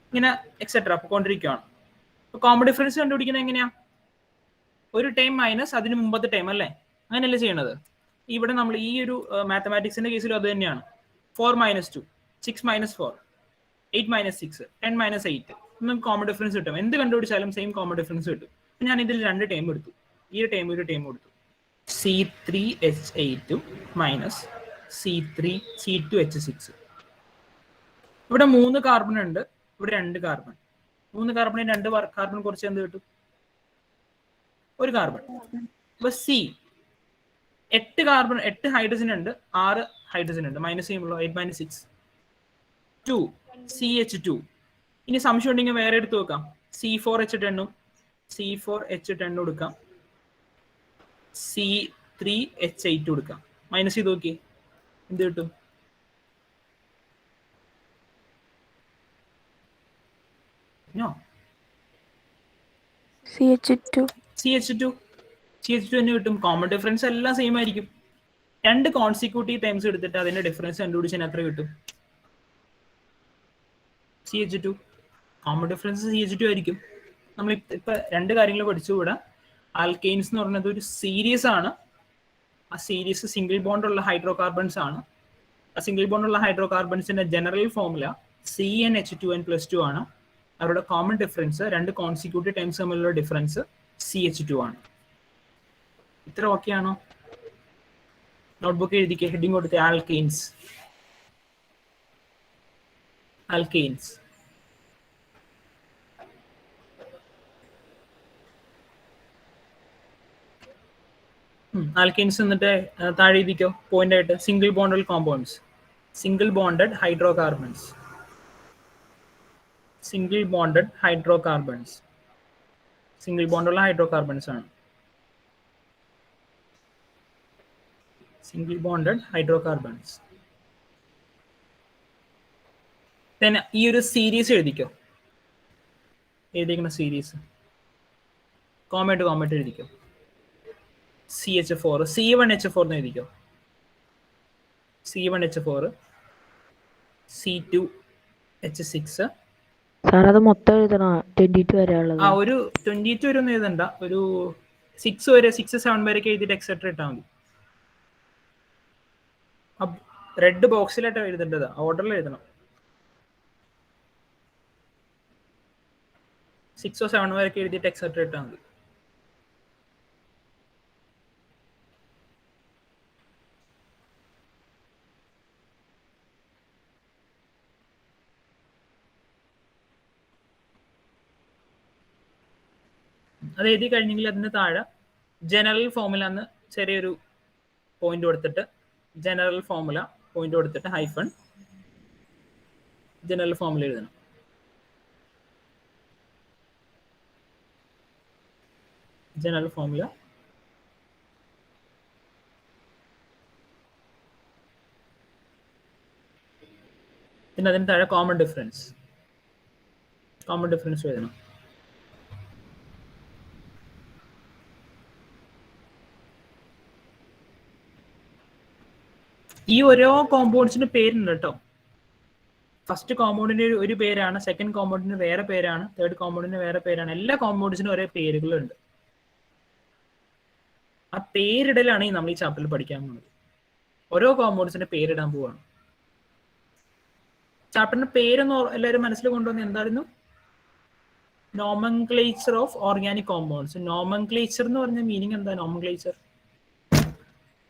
ഇങ്ങനെ എക്സെട്ര പോയിക്കൊണ്ടിരിക്കുകയാണ്. അപ്പോൾ കോമൺ ഡിഫറൻസ് കണ്ടുപിടിക്കുന്നത് എങ്ങനെയാ? ഒരു ടൈം മൈനസ് അതിന് മുമ്പത്തെ ടൈം അല്ലേ? അങ്ങനെയല്ലേ ചെയ്യണത്? ഇവിടെ നമ്മൾ ഈ ഒരു മാത്തമാറ്റിക്സിന്റെ കേസിലും അത് തന്നെയാണ്. 4 - 2, 6 - 4, 8 - 6, 10 - 8 നമുക്ക് കോമൺ ഡിഫറൻസ് കിട്ടും. എന്ത് കണ്ടുപിടിച്ചാലും സെയിം കോമൺ ഡിഫറൻസ് കിട്ടും. ഞാൻ ഇതിൽ 2 ടൈം എടുത്തു. ഈ ഒരു ടൈം എടുത്തു. C3H8 minus C2H6. ഇവിടെ 3 കാർബൺ ഉണ്ട്, ഇവിടെ 2 കാർബൺ. 3 കാർബണിൽ 2 കാർബൺ കുറച്ച് എന്ത് കിട്ടും? 1 കാർബൺ. അപ്പൊ C 8 കാർബൺ, 8 ഹൈഡ്രജൻ ഉണ്ട്, 6 ഹൈഡ്രജൻ ഉണ്ട്. മൈനസ് ചെയ്യുമ്പോൾ 8 - 6 2 CH2. ഇനി സംശയം ഉണ്ടെങ്കിൽ വേറെ എടുത്ത് നോക്കാം. C4H10 C4H10 എടുക്കാം, C3H8 എടുക്കാം. മൈനസ് ചെയ്ത് നോക്കി എന്ത് കിട്ടും? CH2 തന്നെ കിട്ടും. കോമൺ ഡിഫറൻസ് എല്ലാം സെയിം ആയിരിക്കും. 2 കോൺസിക്യൂട്ടീവ് ടൈംസ് എടുത്തിട്ട് അതിന്റെ ഡിഫറൻസ് കണ്ടുപിടിച്ചാൽ എത്ര കിട്ടും? CH2. കോമൺ ഡിഫറൻസ് CH2 ആയിരിക്കും. നമ്മൾ ഇപ്പൊ 2 കാര്യങ്ങൾ പഠിച്ചുകൂടാ. ആൽക്കെയിൻസ് എന്ന് പറയുന്നത് ഒരു സീരീസ് ആണ്. ആ സീരീസ് സിംഗിൾ ബോണ്ട് ഉള്ള ഹൈഡ്രോ കാർബൺസ് ആണ്. ആ സിംഗിൾ ബോണ്ട് ഉള്ള ഹൈഡ്രോ കാർബൺസിന്റെ ജനറൽ ഫോർമുല CnH2n+2 ആണ്. അവരുടെ കോമൺ ഡിഫറൻസ് 2 കോൺസിക്യൂട്ടീവ് ടൈംസ് തമ്മിലുള്ള ഡിഫറൻസ് CH2 ആണ്. ഇത്ര ഓക്കെ ആണോ? നോട്ട്ബുക്ക് എഴുതിക്കുക, ഹെഡിങ് കൊടുത്ത് ആൽക്കെയിൻസ്. ആൽക്കെയിൻസ് എന്നിട്ട് താഴെ എഴുതിക്കോ പോയിന്റ് ആയിട്ട്. Single bonded compounds, single bonded hydrocarbons, single bonded hydrocarbons. Single ബോണ്ടുള്ള ഹൈഡ്രോകാർബൺസ് ആണ്. Single bonded hydrocarbons. പിന്നെ ഈ ഒരു സീരീസ് എഴുതിക്കോ. എഴുതിക്കുന്ന സീരീസ് കോമേറ്റ് എഴുതിക്കോ. CH4 C1H4 എന്ന് എഴുതിക്കോ. C1H4 C2H6. സാർ അത് മൊത്തം എഴുതണോ? 22 വരെ ഉള്ളത്? ആ ഒരു 22 വരെ ഒന്നും എഴുതണ്ട, ഒരു 6 വരെ 6, 7 വരെയൊക്കെ എഴുതിയിട്ട് എക്സെട്ര ഇട്ടാൽ മതി. റെഡ് ബോക്സിലായിട്ടാണ് എഴുതേണ്ടത്, ഓർഡറിൽ എഴുതണം. 6 or 7 വരെയൊക്കെ എഴുതിയിട്ട് എക്സെട്ര ഇട്ടാൽ മതി. അത് എഴുതി കഴിഞ്ഞെങ്കിൽ അതിന് താഴെ ജനറൽ ഫോർമുല എന്ന് ചെറിയൊരു പോയിന്റ് കൊടുത്തിട്ട്, ജനറൽ ഫോർമുല പോയിന്റ് കൊടുത്തിട്ട് ഹൈഫൺ ജനറൽ ഫോർമുല എഴുതണം. ജനറൽ ഫോർമുല പിന്നെ അതിന് താഴെ കോമൺ ഡിഫറൻസ് എഴുതണം. ഈ ഓരോ കോമ്പൗണ്ട്സിന് പേരുണ്ട് കേട്ടോ. ഫസ്റ്റ് കോമ്പൗണ്ടിന് ഒരു പേരാണ്, സെക്കൻഡ് കോമ്പൗണ്ടിന് വേറെ പേരാണ്, തേർഡ് കോമ്പൗണ്ടിന് വേറെ പേരാണ്. എല്ലാ കോമ്പൗണ്ട്സിനും ഒരേ പേരുകളുണ്ട്. ആ പേരിടലാണ് നമ്മൾ ഈ ചാപ്റ്ററിൽ പഠിക്കാൻ പോകുന്നത്. ഓരോ കോമ്പൗണ്ട്സിന്റെ പേരിടാൻ പോവാണ്. ചാപ്റ്ററിന്റെ പേരൊന്ന് എല്ലാവരും മനസ്സിൽ കൊണ്ടുവന്ന് എന്തായിരുന്നു? Nomenclature of organic compounds. Nomenclature എന്ന് പറഞ്ഞ മീനിങ് എന്താ?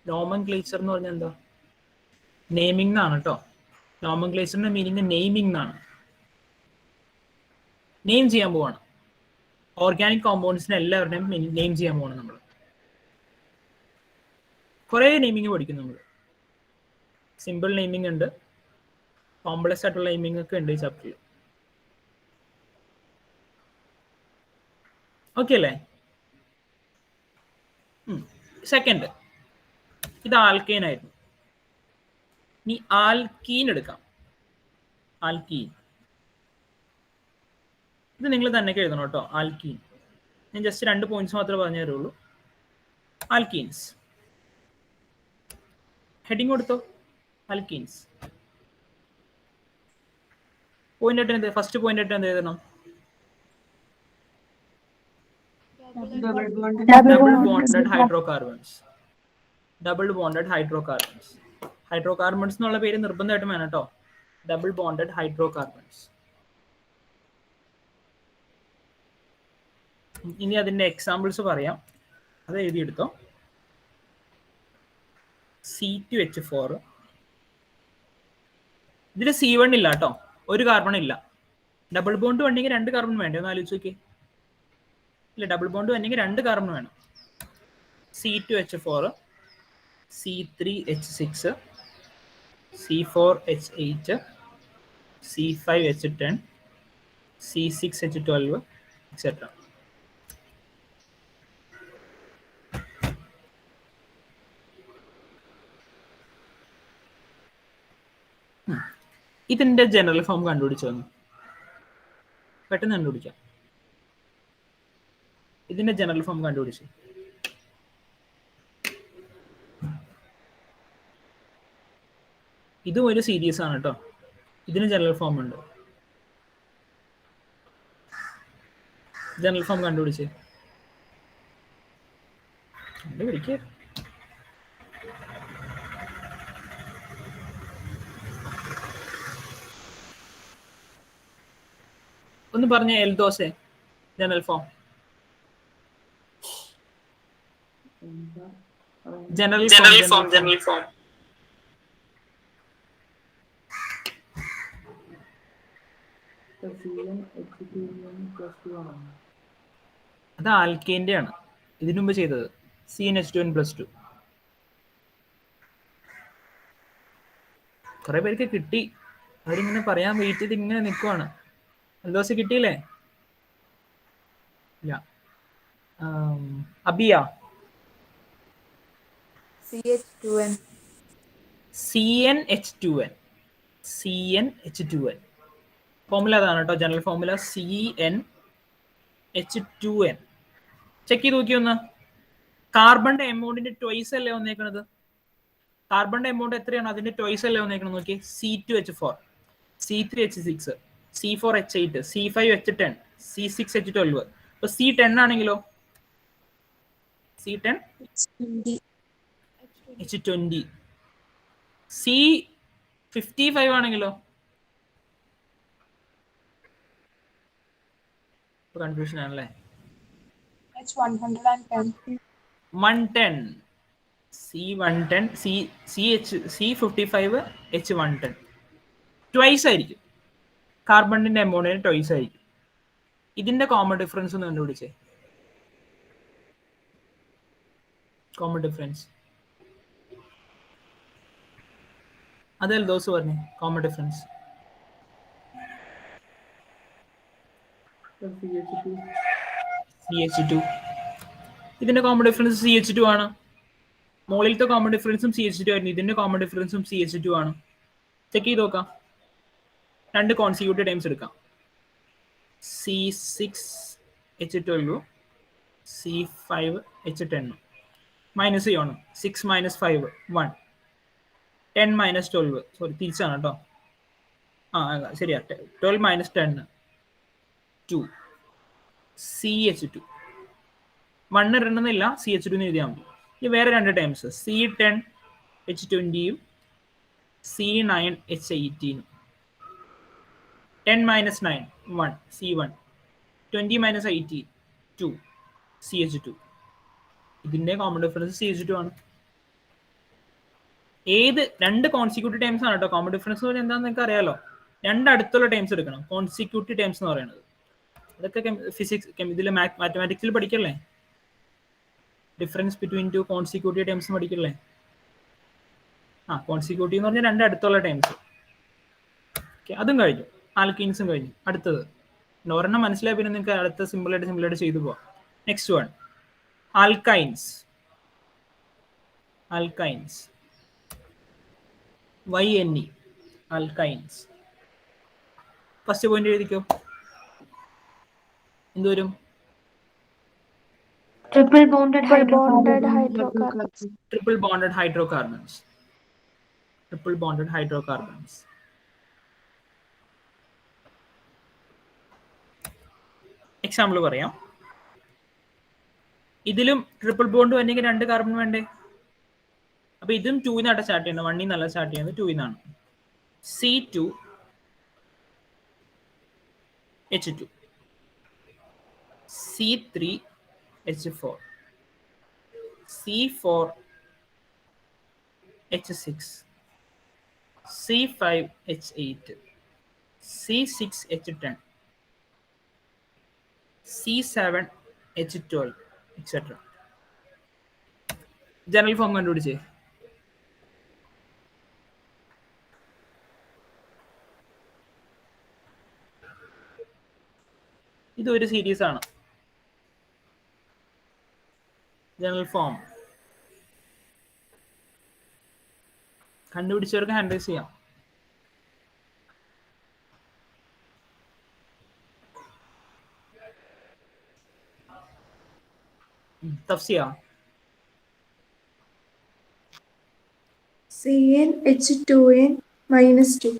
നോമൻക്ലേച്ചർ എന്ന് പറഞ്ഞാൽ എന്താ? നെയിമിംഗ് എന്നാണ് കേട്ടോ. നോമൻക്ലേച്ചറിന്റെ മീനിങ് നെയിമിംഗ് എന്നാണ്. നെയിം ചെയ്യാൻ പോവാണ്. ഓർഗാനിക് കോമ്പൗണ്ട്സിനെ എല്ലാവരുടെയും നെയിം ചെയ്യാൻ പോവാണ് നമ്മൾ. കുറേ നെയിമിങ് പഠിക്കും നമ്മൾ. സിമ്പിൾ നെയിമിംഗ് ഉണ്ട്, കോംപ്ലക്സ് ആയിട്ടുള്ള നെയിമിംഗ് ഒക്കെ ഉണ്ട് ഈ ചാപ്റ്ററിൽ. ഓക്കെ അല്ലേ? സെക്കൻഡ്, ഇത് ആൽക്കെയിൻ ആയിരുന്നു. ഇനി ആൽക്കീൻ എടുക്കാം. ആൽക്കീൻ ഇത് നിങ്ങൾ തന്നെ എഴുതണം കേട്ടോ. ആൽക്കീൻ. ഞാൻ ജസ്റ്റ് 2 പോയിന്റ്സ് മാത്രമേ പറഞ്ഞു തരുള്ളൂ. ആൽക്കീൻസ്. ഹെഡിങ് കൊടുത്തോ. ആൽക്കീൻസ്. പോയിന്റ് ആയിട്ട് എന്ത്, ഫസ്റ്റ് പോയിന്റ് ആയിട്ട് എന്ത് എഴുതണം? Double bonded hydrocarbons. Double bonded hydrocarbons. Hydrocarbons എന്നുള്ള പേര് നിർബന്ധമായിട്ടും വേണം കേട്ടോ. Double bonded hydrocarbons. ഇനി അതിന്റെ എക്സാമ്പിൾസ് പറയാം, അത് എഴുതിയെടുത്തോ. C2H4. ഇതിൽ C1 ഇല്ല കേട്ടോ, ഒരു കാർബൺ ഇല്ല. ഡബിൾ ബോണ്ട് വേണമെങ്കിൽ 2 കാർബൺ വേണ്ടേ, ഒന്ന് ആലോചിച്ച് നോക്കി. ഇല്ല, ഡബിൾ ബോണ്ട് വേണമെങ്കിൽ 2 കാർബൺ വേണം. C2H4, C3H6, C4H8, C5H10, C6H12, etc. ഇതിന്റെ ജനറൽ ഫോം കണ്ടുപിടിച്ചു വന്നു, പെട്ടെന്ന് കണ്ടുപിടിക്കാം. ഇതിന്റെ ജനറൽ ഫോം കണ്ടുപിടിച്ചു. ഇതും ഒരു സീരീസ് ആണ് കേട്ടോ. ഇതിന് ജനറൽ ഫോം ഉണ്ട്. ജനറൽ ഫോം കണ്ടുപിടിച്ച് കണ്ടുപിടിക്കുക. ഒന്ന് പറഞ്ഞ എൽദോസെ ജനറൽ ഫോം. General form. അത് ആൽക്കേന്റെ ആണ്, ഇതിനു മുമ്പ് ചെയ്തത്. CnH2n+2. കുറെ പേർക്ക് കിട്ടി, അവരിങ്ങനെ പറയാൻ വെയിറ്റ് ചെയ്ത് ഇങ്ങനെ നിൽക്കുവാണ്. എൽദോസ് കിട്ടിയില്ലേ? ഇല്ല. അബിയ. CH2n. CnH2n. ഫോർമുല അതാണ് കേട്ടോ, ജനറൽ ഫോർമുല CnH2n. ചെക്ക് ചെയ്ത് നോക്കി ഒന്ന്. കാർബണിന്റെ എമൗണ്ടിന്റെ ട്വൈസ് അല്ലേ വന്നേക്കണത്? കാർബണിന്റെ എമൗണ്ട് എത്രയാണ്, അതിന്റെ ട്വൈസ് അല്ലേ വന്നേക്കണത്? നോക്കി. C2H4, C3H6, C4H8, C5H10, C6H12. അപ്പൊ C10 ആണെങ്കിലോ? C10 H20. C55 ആണെങ്കിലോ? കൺഫ്യൂഷൻ ആണല്ലേ. H110. C110, C55, H110. Twice ആയിരിക്കും. കാർബണിന്റെ എമൗണ്ടിന് ട്വൈസ് ആയിരിക്കും. ഇതിന്റെ കോമൺ ഡിഫറൻസ് ഒന്ന് കണ്ടുപിടിച്ചേ. കോമൺ ഡിഫറൻസ് അത് എൽദോസ് പറഞ്ഞേ. Common difference CH2. ഇതിന്റെ കോമൺ ഡിഫറൻസ് CH2 ആണ്. മുകളിലത്തെ കോമൺ ഡിഫറൻസും CH2 ആയിരുന്നു, ഇതിന്റെ കോമൺ ഡിഫറൻസും CH2 ആണ്. ചെക്ക് ചെയ്ത് നോക്കാം. 2 കോൺസിക്യൂട്ടീവ് ടൈംസ് എടുക്കാം. C6H12, C5H10. മൈനസ് ചെയ്യണം. 6 - 5 1, 10 - 12. സോറി, തിരിച്ചാണ് കേട്ടോ. ശരിയാ. 12 - 10 2. CH2 1 ഇടണമെന്നില്ല, CH2 എഴുതിയാൽ മതി. ഇനി വേറെ 2 times, C10H20 C9H18. 10 - 9 1, C1. 20 - 18 2, CH2. ഇതിന്റെ കോമൺ ഡിഫറൻസ് CH2 ആണ്. ഏത് 2 കോൺസിക്യൂട്ടീവ് ടൈംസ് ആണ് കേട്ടോ. കോമൺ ഡിഫറൻസ് എന്താണെന്ന് നിങ്ങൾക്ക് അറിയാലോ. 2 അടുത്തുള്ള ടൈംസ് എടുക്കണം, കോൺസിക്യൂട്ടീവ് ടൈംസ് എന്ന് പറയുന്നത്. അതൊക്കെ ഫിസിക്സ്, ഇതിൽ മാത്തമാറ്റിക്സിൽ പഠിക്കല്ലേ. ഡിഫറൻസ് ബിറ്റ്വീൻ 2 കോൺസിക്യൂട്ടീവ് ടൈംസ് പഠിക്കല്ലേ. കോൺസിക്യൂട്ടീവ് എന്ന് പറഞ്ഞാൽ 2 അടുത്തുള്ള ടൈംസ്. ഓക്കെ, അതും കഴിഞ്ഞു. ആൽക്കീൻസും കഴിഞ്ഞു. അടുത്തത് ഒരെണ്ണം മനസ്സിലായ പിന്നെ നിങ്ങൾക്ക് അടുത്ത സിമ്പിളായിട്ട് ചെയ്തു പോവാം. Next one, alkynes. YNE, alkynes. First point എഴുതിക്കോ. എന്ത് വരും? Triple bonded hydrocarbons. Triple bonded hydrocarbons. Triple bonded hydrocarbons. Example പറയാം. ഇതിലും ട്രിപ്പിൾ ബോണ്ട് വന്നെങ്കിൽ 2 കാർബൺ വേണ്ടേ? അപ്പൊ ഇതും 2 നിന്നാണ് സ്റ്റാർട്ട് ചെയ്യുന്നത്. 1 നിന്നല്ല സ്റ്റാർട്ട് ചെയ്യുന്നത്, 2 നിന്നാണ്. C2H2, C3H4, C4H6, C5H8, C6H10, C7H12, etc. General form കണ്ടുപിടിച്ചേ. ഇതൊരു സീരീസ് ആണ്. ജനറൽ ഫോം കണ്ടുപിടിച്ചവർക്ക് ഹാൻഡ് റൈസ് ചെയ്യാം. തഫ്സിയ. CnH2n -2.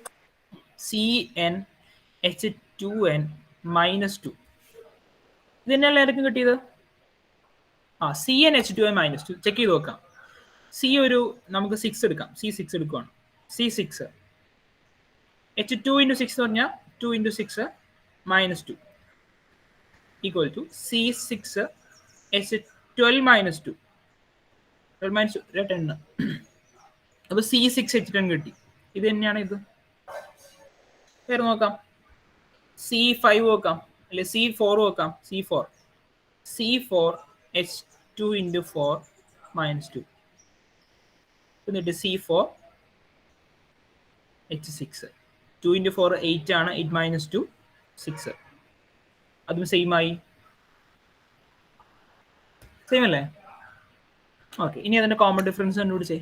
CnH2n -2. ഇതന്നെയല്ലേ ആർക്കും കിട്ടിയത്? CnH2n -2 ചെക്ക് ചെയ്ത് നോക്കാം. സി ഒരു നമുക്ക് 6 എടുക്കാം. C6 എടുക്കുവാണ്. C6 H2 × 6 എന്ന് പറഞ്ഞാൽ 2 × 6 -2 ഈക്വൽ ടു C6H12 -2. 12 -2 10. അപ്പൊ C6H10 കിട്ടി. ഇത് തന്നെയാണ് ഇത്. വേറെ നോക്കാം. C5 നോക്കാം, അല്ലെ C4 നോക്കാം. C4H2 × 4 -2 എന്നിട്ട് C4H6. 2 × 4 8 ആണ്. 8 -2 6. അതും സെയിം ആയി. സെയിം അല്ലേ? ഓക്കെ, ഇനി അതിന്റെ കോമൺ ഡിഫറൻസ് കണ്ടുപിടിച്ചേ.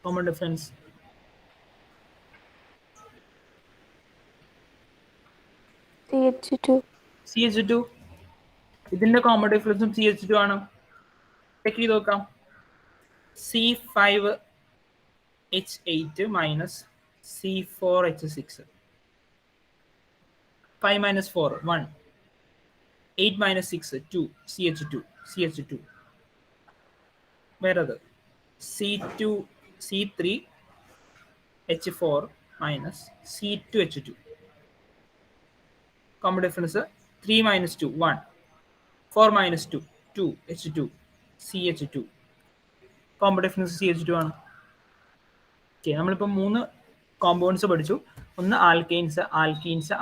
Common difference CH2. ഇതിന്റെ കോമൺ ഡിഫറൻസും CH2 ആണ്. ചെക്ക് ചെയ്ത് നോക്കാം. C5H8 -C4H6. 5 - 4 1. 8 - 6 2. CH2. വേറത് C3H4 C2H2. Common difference 3 - 2 1. 4 - 2 2 H2 CH2. Common difference CH2 ആണ്. ഓക്കെ, നമ്മളിപ്പോൾ 3 കോമ്പൗണ്ട്സ് പഠിച്ചു. ഒന്ന് ആൽക്കെയിൻസ്, ആൽക്കൈൻസ്.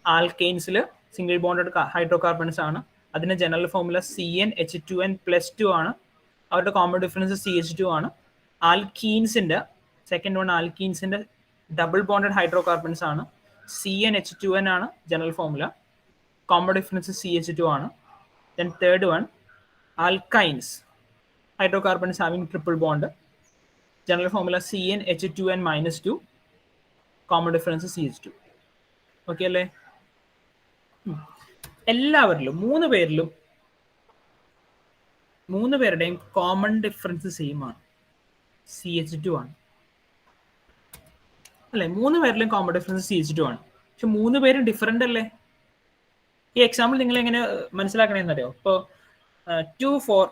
ആൽക്കെയിൻസിൽ സിംഗിൾ ബോണ്ടഡ് ഹൈഡ്രോകാർബൺസ് ആണ്. അതിന്റെ ജനറൽ ഫോർമുല CnH2n+2 ആണ്. അവരുടെ കോമൺ ഡിഫറൻസ് CH2 ആണ്. ആൽക്കീൻസിന്റെ സെക്കൻഡ് വൺ ആൽക്കീൻസിന്റെ ഡബിൾ ബോണ്ടഡ് ഹൈഡ്രോകാർബൺസ് ആണ്. CnH2n ആണ് general formula. Common difference CH2 ആണ്. Then third one alkynes, hydrocarbons having triple bond. General formula CnH2n -2. Common difference CH2. Okay അല്ലേ? എല്ലാവരിലും 3 പേരുടെയും കോമൺ ഡിഫറൻസ് സെയിം ആണ്. CH2 ആണ് അല്ലേ? 3 പേരിലും കോമൺ ഡിഫറൻസ് CH2 ആണ്. പക്ഷെ 3 പേരും ഡിഫറെന്റ് അല്ലേ? ഈ എക്സാമ്പിൾ നിങ്ങൾ എങ്ങനെ മനസ്സിലാക്കണമെന്ന് അറിയോ? ഇപ്പോൾ 2 4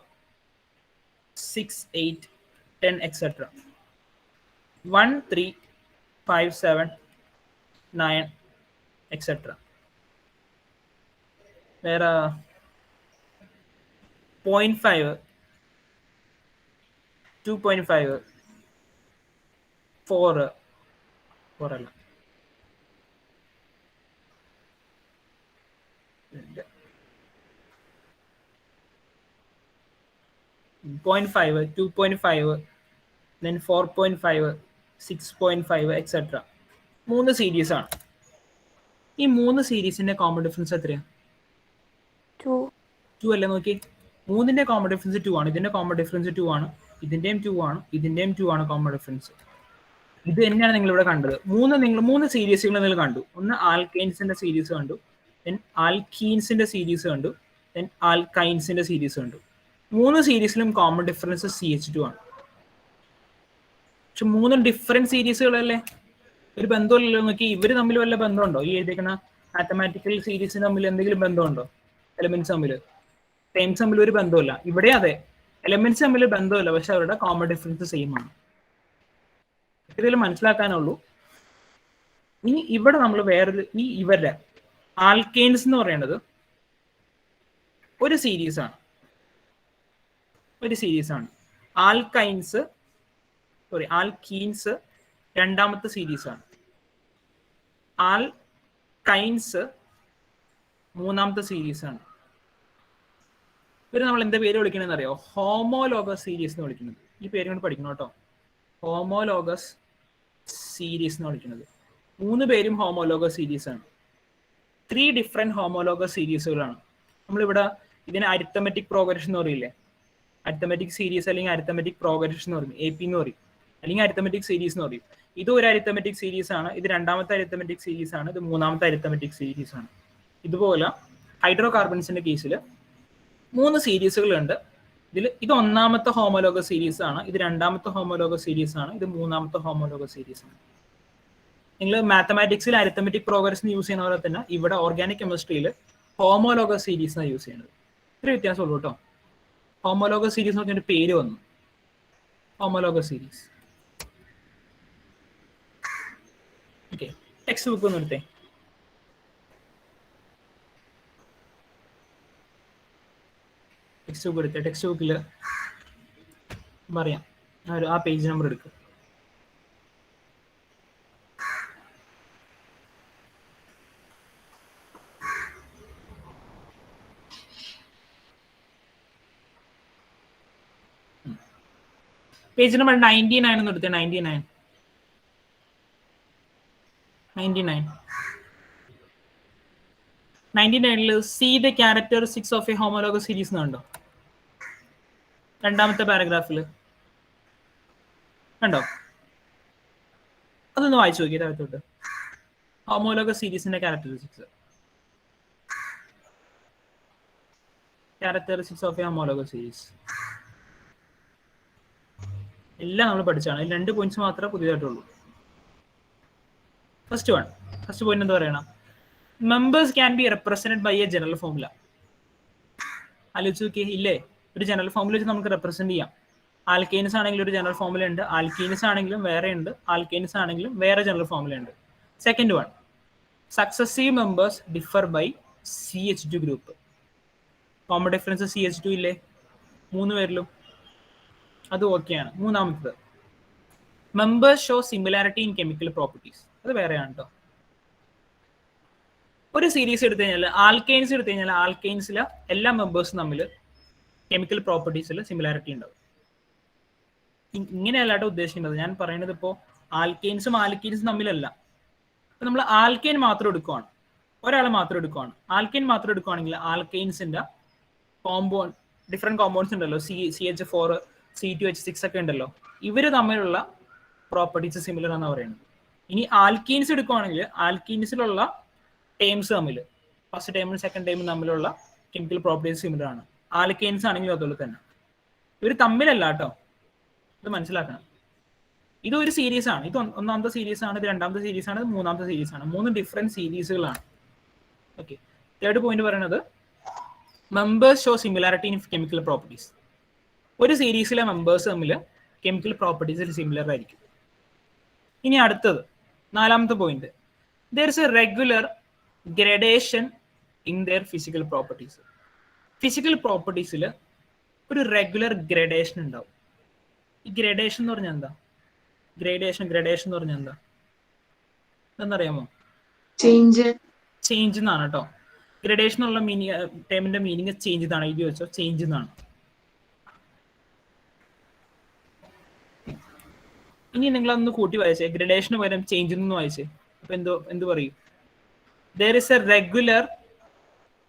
6 8 10 etc. 1 3 5 7 9 etc. വേറെ 0.5 2.5 4 അല്ല 0.5 2.5 then 4.5 6.5 etc. 3 സീരീസ് ആണ്. ഈ 3 സീരീസിന്റെ കോമൺ ഡിഫറൻസ് എത്രയാണ്? 2 അല്ലേ? നോക്കി, 3ന്റെ കോമൺ ഡിഫറൻസ് 2 ആണ്. ഇതിന്റെ കോമൺ ഡിഫറൻസ് 2 ആണ്. ഇതിന്റെയും 2 ആണ്. ഇതിന്റെയും 2 ആണ് കോമൺ ഡിഫറൻസ്. ഇത് തന്നെയാണ് നിങ്ങൾ ഇവിടെ കണ്ടത്. മൂന്ന് സീരീസുകൾ നിങ്ങൾ കണ്ടു. ഒന്ന് ആൽക്കൈൻസിന്റെ സീരീസ് കണ്ടു, ദെൻ ആൽക്കീൻസിന്റെ സീരീസ് കണ്ടു, ദെൻ ആൽക്കൈൻസിന്റെ സീരീസ് കണ്ടു. 3 സീരീസിലും കോമൺ ഡിഫറൻസ് CH2 ആണ്. പക്ഷെ 3 ഡിഫറെന്റ് സീരീസുകളല്ലേ, ഒരു ബന്ധമില്ലല്ലോ. നോക്കി ഇവർ തമ്മിൽ വല്ല ബന്ധമുണ്ടോ? ഈ എഴുതിക്കുന്ന മാത്തമാറ്റിക്കൽ സീരീസിന് തമ്മിൽ എന്തെങ്കിലും ബന്ധമുണ്ടോ? എലമെന്റ്സ് തമ്മിൽ, ടേംസ് തമ്മിൽ ഒരു ബന്ധമില്ല. ഇവിടെ അതെ, എലമെന്റ്സ് തമ്മിൽ ബന്ധമില്ല, പക്ഷെ അവരുടെ കോമൺ ഡിഫറൻസ് സെയിം ആണ്. ഇതിൽ മനസ്സിലാക്കാനുള്ളൂ. ഇനി ഇവിടെ നമ്മൾ വേറൊരു ഇവരുടെ ആൽക്കെയിൻസ് എന്ന് പറയുന്നത് ഒരു സീരീസാണ്. ആൽക്കീൻസ് രണ്ടാമത്തെ സീരീസാണ്. ആൽക്കൈൻസ് മൂന്നാമത്തെ സീരീസാണ്. ഇവര് നമ്മൾ എന്താ പേര് വിളിക്കണമെന്ന് അറിയോ? ഹോമോലോഗസ് സീരീസ് എന്ന് വിളിക്കുന്നത്. ഈ പേര് കൊണ്ട് പഠിക്കണം കേട്ടോ. ഹോമോലോഗസ് സീരീസ് എന്ന് വിളിക്കുന്നത്. 3 പേരും ഹോമോലോഗസ് സീരീസ് ആണ്. 3 ഡിഫറെന്റ് ഹോമോലോഗസ് സീരീസുകളാണ്. നമ്മളിവിടെ ഇതിന് അരിത്തമെറ്റിക് പ്രോഗ്രഷൻ എന്ന് പറയില്ലേ? അരിത്തമെറ്റിക് സീരീസ് അല്ലെങ്കിൽ അരിത്തമെറ്റിക് പ്രോഗ്രഷൻ എന്ന് പറയും, AP എന്ന് പറയും, അല്ലെങ്കിൽ അരിത്തമെറ്റിക് സീരീസ് എന്ന് പറയും. ഇത് ഒരു അരിത്തമെറ്റിക് സീരീസ് ആണ്, ഇത് രണ്ടാമത്തെ അരിത്തമെറ്റിക് സീരീസ് ആണ്, ഇത് മൂന്നാമത്തെ അരിത്തമെറ്റിക് സീരീസ് ആണ്. ഇതുപോലെ ഹൈഡ്രോ കാർബൺസിന്റെ കേസിൽ 3 സീരീസുകളുണ്ട്. ഇത് ഒന്നാമത്തെ ഹോമോലോഗസ് സീരീസ് ആണ്, ഇത് രണ്ടാമത്തെ ഹോമോലോഗസ് സീരീസ് ആണ്, ഇത് മൂന്നാമത്തെ ഹോമോലോഗസ് സീരീസ് ആണ്. നിങ്ങൾ മാത്തമാറ്റിക്സിൽ അരിത്തമെറ്റിക് പ്രോഗ്രഷൻ യൂസ് ചെയ്യുന്ന പോലെ തന്നെ ഇവിടെ ഓർഗാനിക് കെമിസ്ട്രിയിൽ ഹോമോലോഗസ് സീരീസ് യൂസ് ചെയ്യുന്നത്. ഇത്ര വ്യത്യാസമുള്ളൂ കേട്ടോ. ഹോമോലോഗസ് സീരീസ് എന്ന് പറഞ്ഞൊരു പേര് വന്നു, homologous series. Okay, text book ഒന്ന് എടുത്തേ. ടെക്സ്റ്റ് ബുക്ക് എടുത്തേ. ടെക്സ്റ്റ് ബുക്കിൽ പറയാം, ആ പേജ് നമ്പർ എടുക്കുക. പേജ് നമ്പർ 99 എന്ന് എടുത്തേ. 99 see the characteristics of a homologous series എന്നുണ്ടോ? രണ്ടാമത്തെ പാരഗ്രാഫിൽ കണ്ടോ? അതൊന്ന് വായിച്ചു നോക്കി താഴത്തോട്ട്. ഹോമോലോഗസ് സീരീസിന്റെ characteristics of a homologous series എല്ലാം നമ്മൾ പഠിച്ചാണ്. 2 പോയിന്റ്സ് മാത്രമേ പുതിയതായിട്ടുള്ളൂ. ഫസ്റ്റ് പോയിന്റ് എന്താ പറയണം? Members can be represented by a general formula. ആലോചിച്ച് നോക്കിയേ, ഇല്ലേ? ഒരു ജനറൽ ഫോർമുല വെച്ച് നമുക്ക് റെപ്രസെന്റ് ചെയ്യാം. ആൽക്കെയിൻസ് ആണെങ്കിലും ഒരു ജനറൽ ഫോർമുല ഉണ്ട്, ആൽക്കീൻസ് ആണെങ്കിലും വേറെ ഉണ്ട്, ആൽക്കെയിൻസ് ആണെങ്കിലും വേറെ ജനറൽ ഫോർമുല ഉണ്ട്. Second one, successive members differ by CH2 group. Common difference CH2 ഇല്ലേ 3 പേരിലും? അത് ഓക്കെയാണ്. മൂന്നാമത്തത്, members show similarity in chemical properties. അത് വേറെയാണ് കേട്ടോ. ഒരു സീരീസ് എടുത്തു കഴിഞ്ഞാൽ ആൽക്കെയിൻസ് എടുത്തു കഴിഞ്ഞാൽ ആൽക്കെയിൻസിലെ എല്ലാ മെമ്പേഴ്സും തമ്മിൽ കെമിക്കൽ പ്രോപ്പർട്ടീസിൽ സിമിലാരിറ്റി ഉണ്ടാവും. ഇങ്ങനെയല്ലാട്ടോ ഉദ്ദേശിക്കുന്നത്. ഞാൻ പറയുന്നത് ഇപ്പോൾ ആൽക്കെയിൻസും ആൽക്കീൻസും തമ്മിലല്ല. ഇപ്പം നമ്മൾ ആൽക്കെയിൻ മാത്രം എടുക്കുവാണ്, ഒരാൾ മാത്രം എടുക്കുവാണ്. ആൽക്കെയിൻ മാത്രം എടുക്കുവാണെങ്കിൽ ആൽക്കെയിൻസിന്റെ ഡിഫറെന്റ് കോമ്പൗണ്ട്സ് ഉണ്ടല്ലോ, CH4 C2H6 ഒക്കെ ഉണ്ടല്ലോ, ഇവര് തമ്മിലുള്ള പ്രോപ്പർട്ടീസ് സിമിലർ എന്ന് പറയുന്നത്. ഇനി ആൽക്കീൻസ് എടുക്കുവാണെങ്കിൽ ആൽക്കീൻസിലുള്ള ടേംസ് തമ്മിൽ, ഫസ്റ്റ് ടേമും സെക്കൻഡ് ടേമും തമ്മിലുള്ള കെമിക്കൽ പ്രോപ്പർട്ടീസ് സിമിലർ ആണ്. ആൽക്കെയിൻസ് ആണെങ്കിലും അതുപോലെ തന്നെ. ഇവർ തമ്മിലല്ല കേട്ടോ, ഇത് മനസ്സിലാക്കണം. ഇത് ഒരു സീരീസ് ആണ്. ഇത് ഒന്നാമത്തെ സീരീസ് ആണ്, ഇത് രണ്ടാമത്തെ സീരീസ് ആണ്, ഇത് മൂന്നാമത്തെ സീരീസ് ആണ്. 3 ഡിഫറെന്റ് സീരീസുകളാണ്. ഓക്കെ. തേർഡ് പോയിന്റ് പറയുന്നത്, members show similarity in chemical properties. ഒരു സീരീസിലെ മെമ്പേഴ്സ് തമ്മിൽ കെമിക്കൽ പ്രോപ്പർട്ടീസിൽ സിമിലർ ആയിരിക്കും. ഇനി അടുത്തത് 4ാമത്തെ point, there is a regular gradation in their physical properties. Physical പ്രോപ്പർട്ടീസിൽ ഒരു റെഗുലർ ഗ്രഡേഷൻ ഉണ്ടാവും. ഈ ഗ്രഡേഷൻ എന്ന് പറഞ്ഞാൽ എന്താ? ഗ്രഡേഷൻ എന്ന് പറഞ്ഞാൽ എന്താ? എന്നറിയാമോ? ചേഞ്ച് എന്നാണ് കേട്ടോ. ഗ്രഡേഷൻ എന്നുള്ള ടേമിന്റെ മീനിങ് ചേഞ്ച് എന്നാണ്. എഴുതി വെച്ചോ, ചേഞ്ച് എന്നാണ്. ഇനി നിങ്ങളൊന്ന് കൂട്ടി വായിച്ചേ, ഗ്രഡേഷന് പകരം ചേഞ്ച് എന്ന് വായിച്ചേ. അപ്പൊ എന്ത് പറയും? There is a regular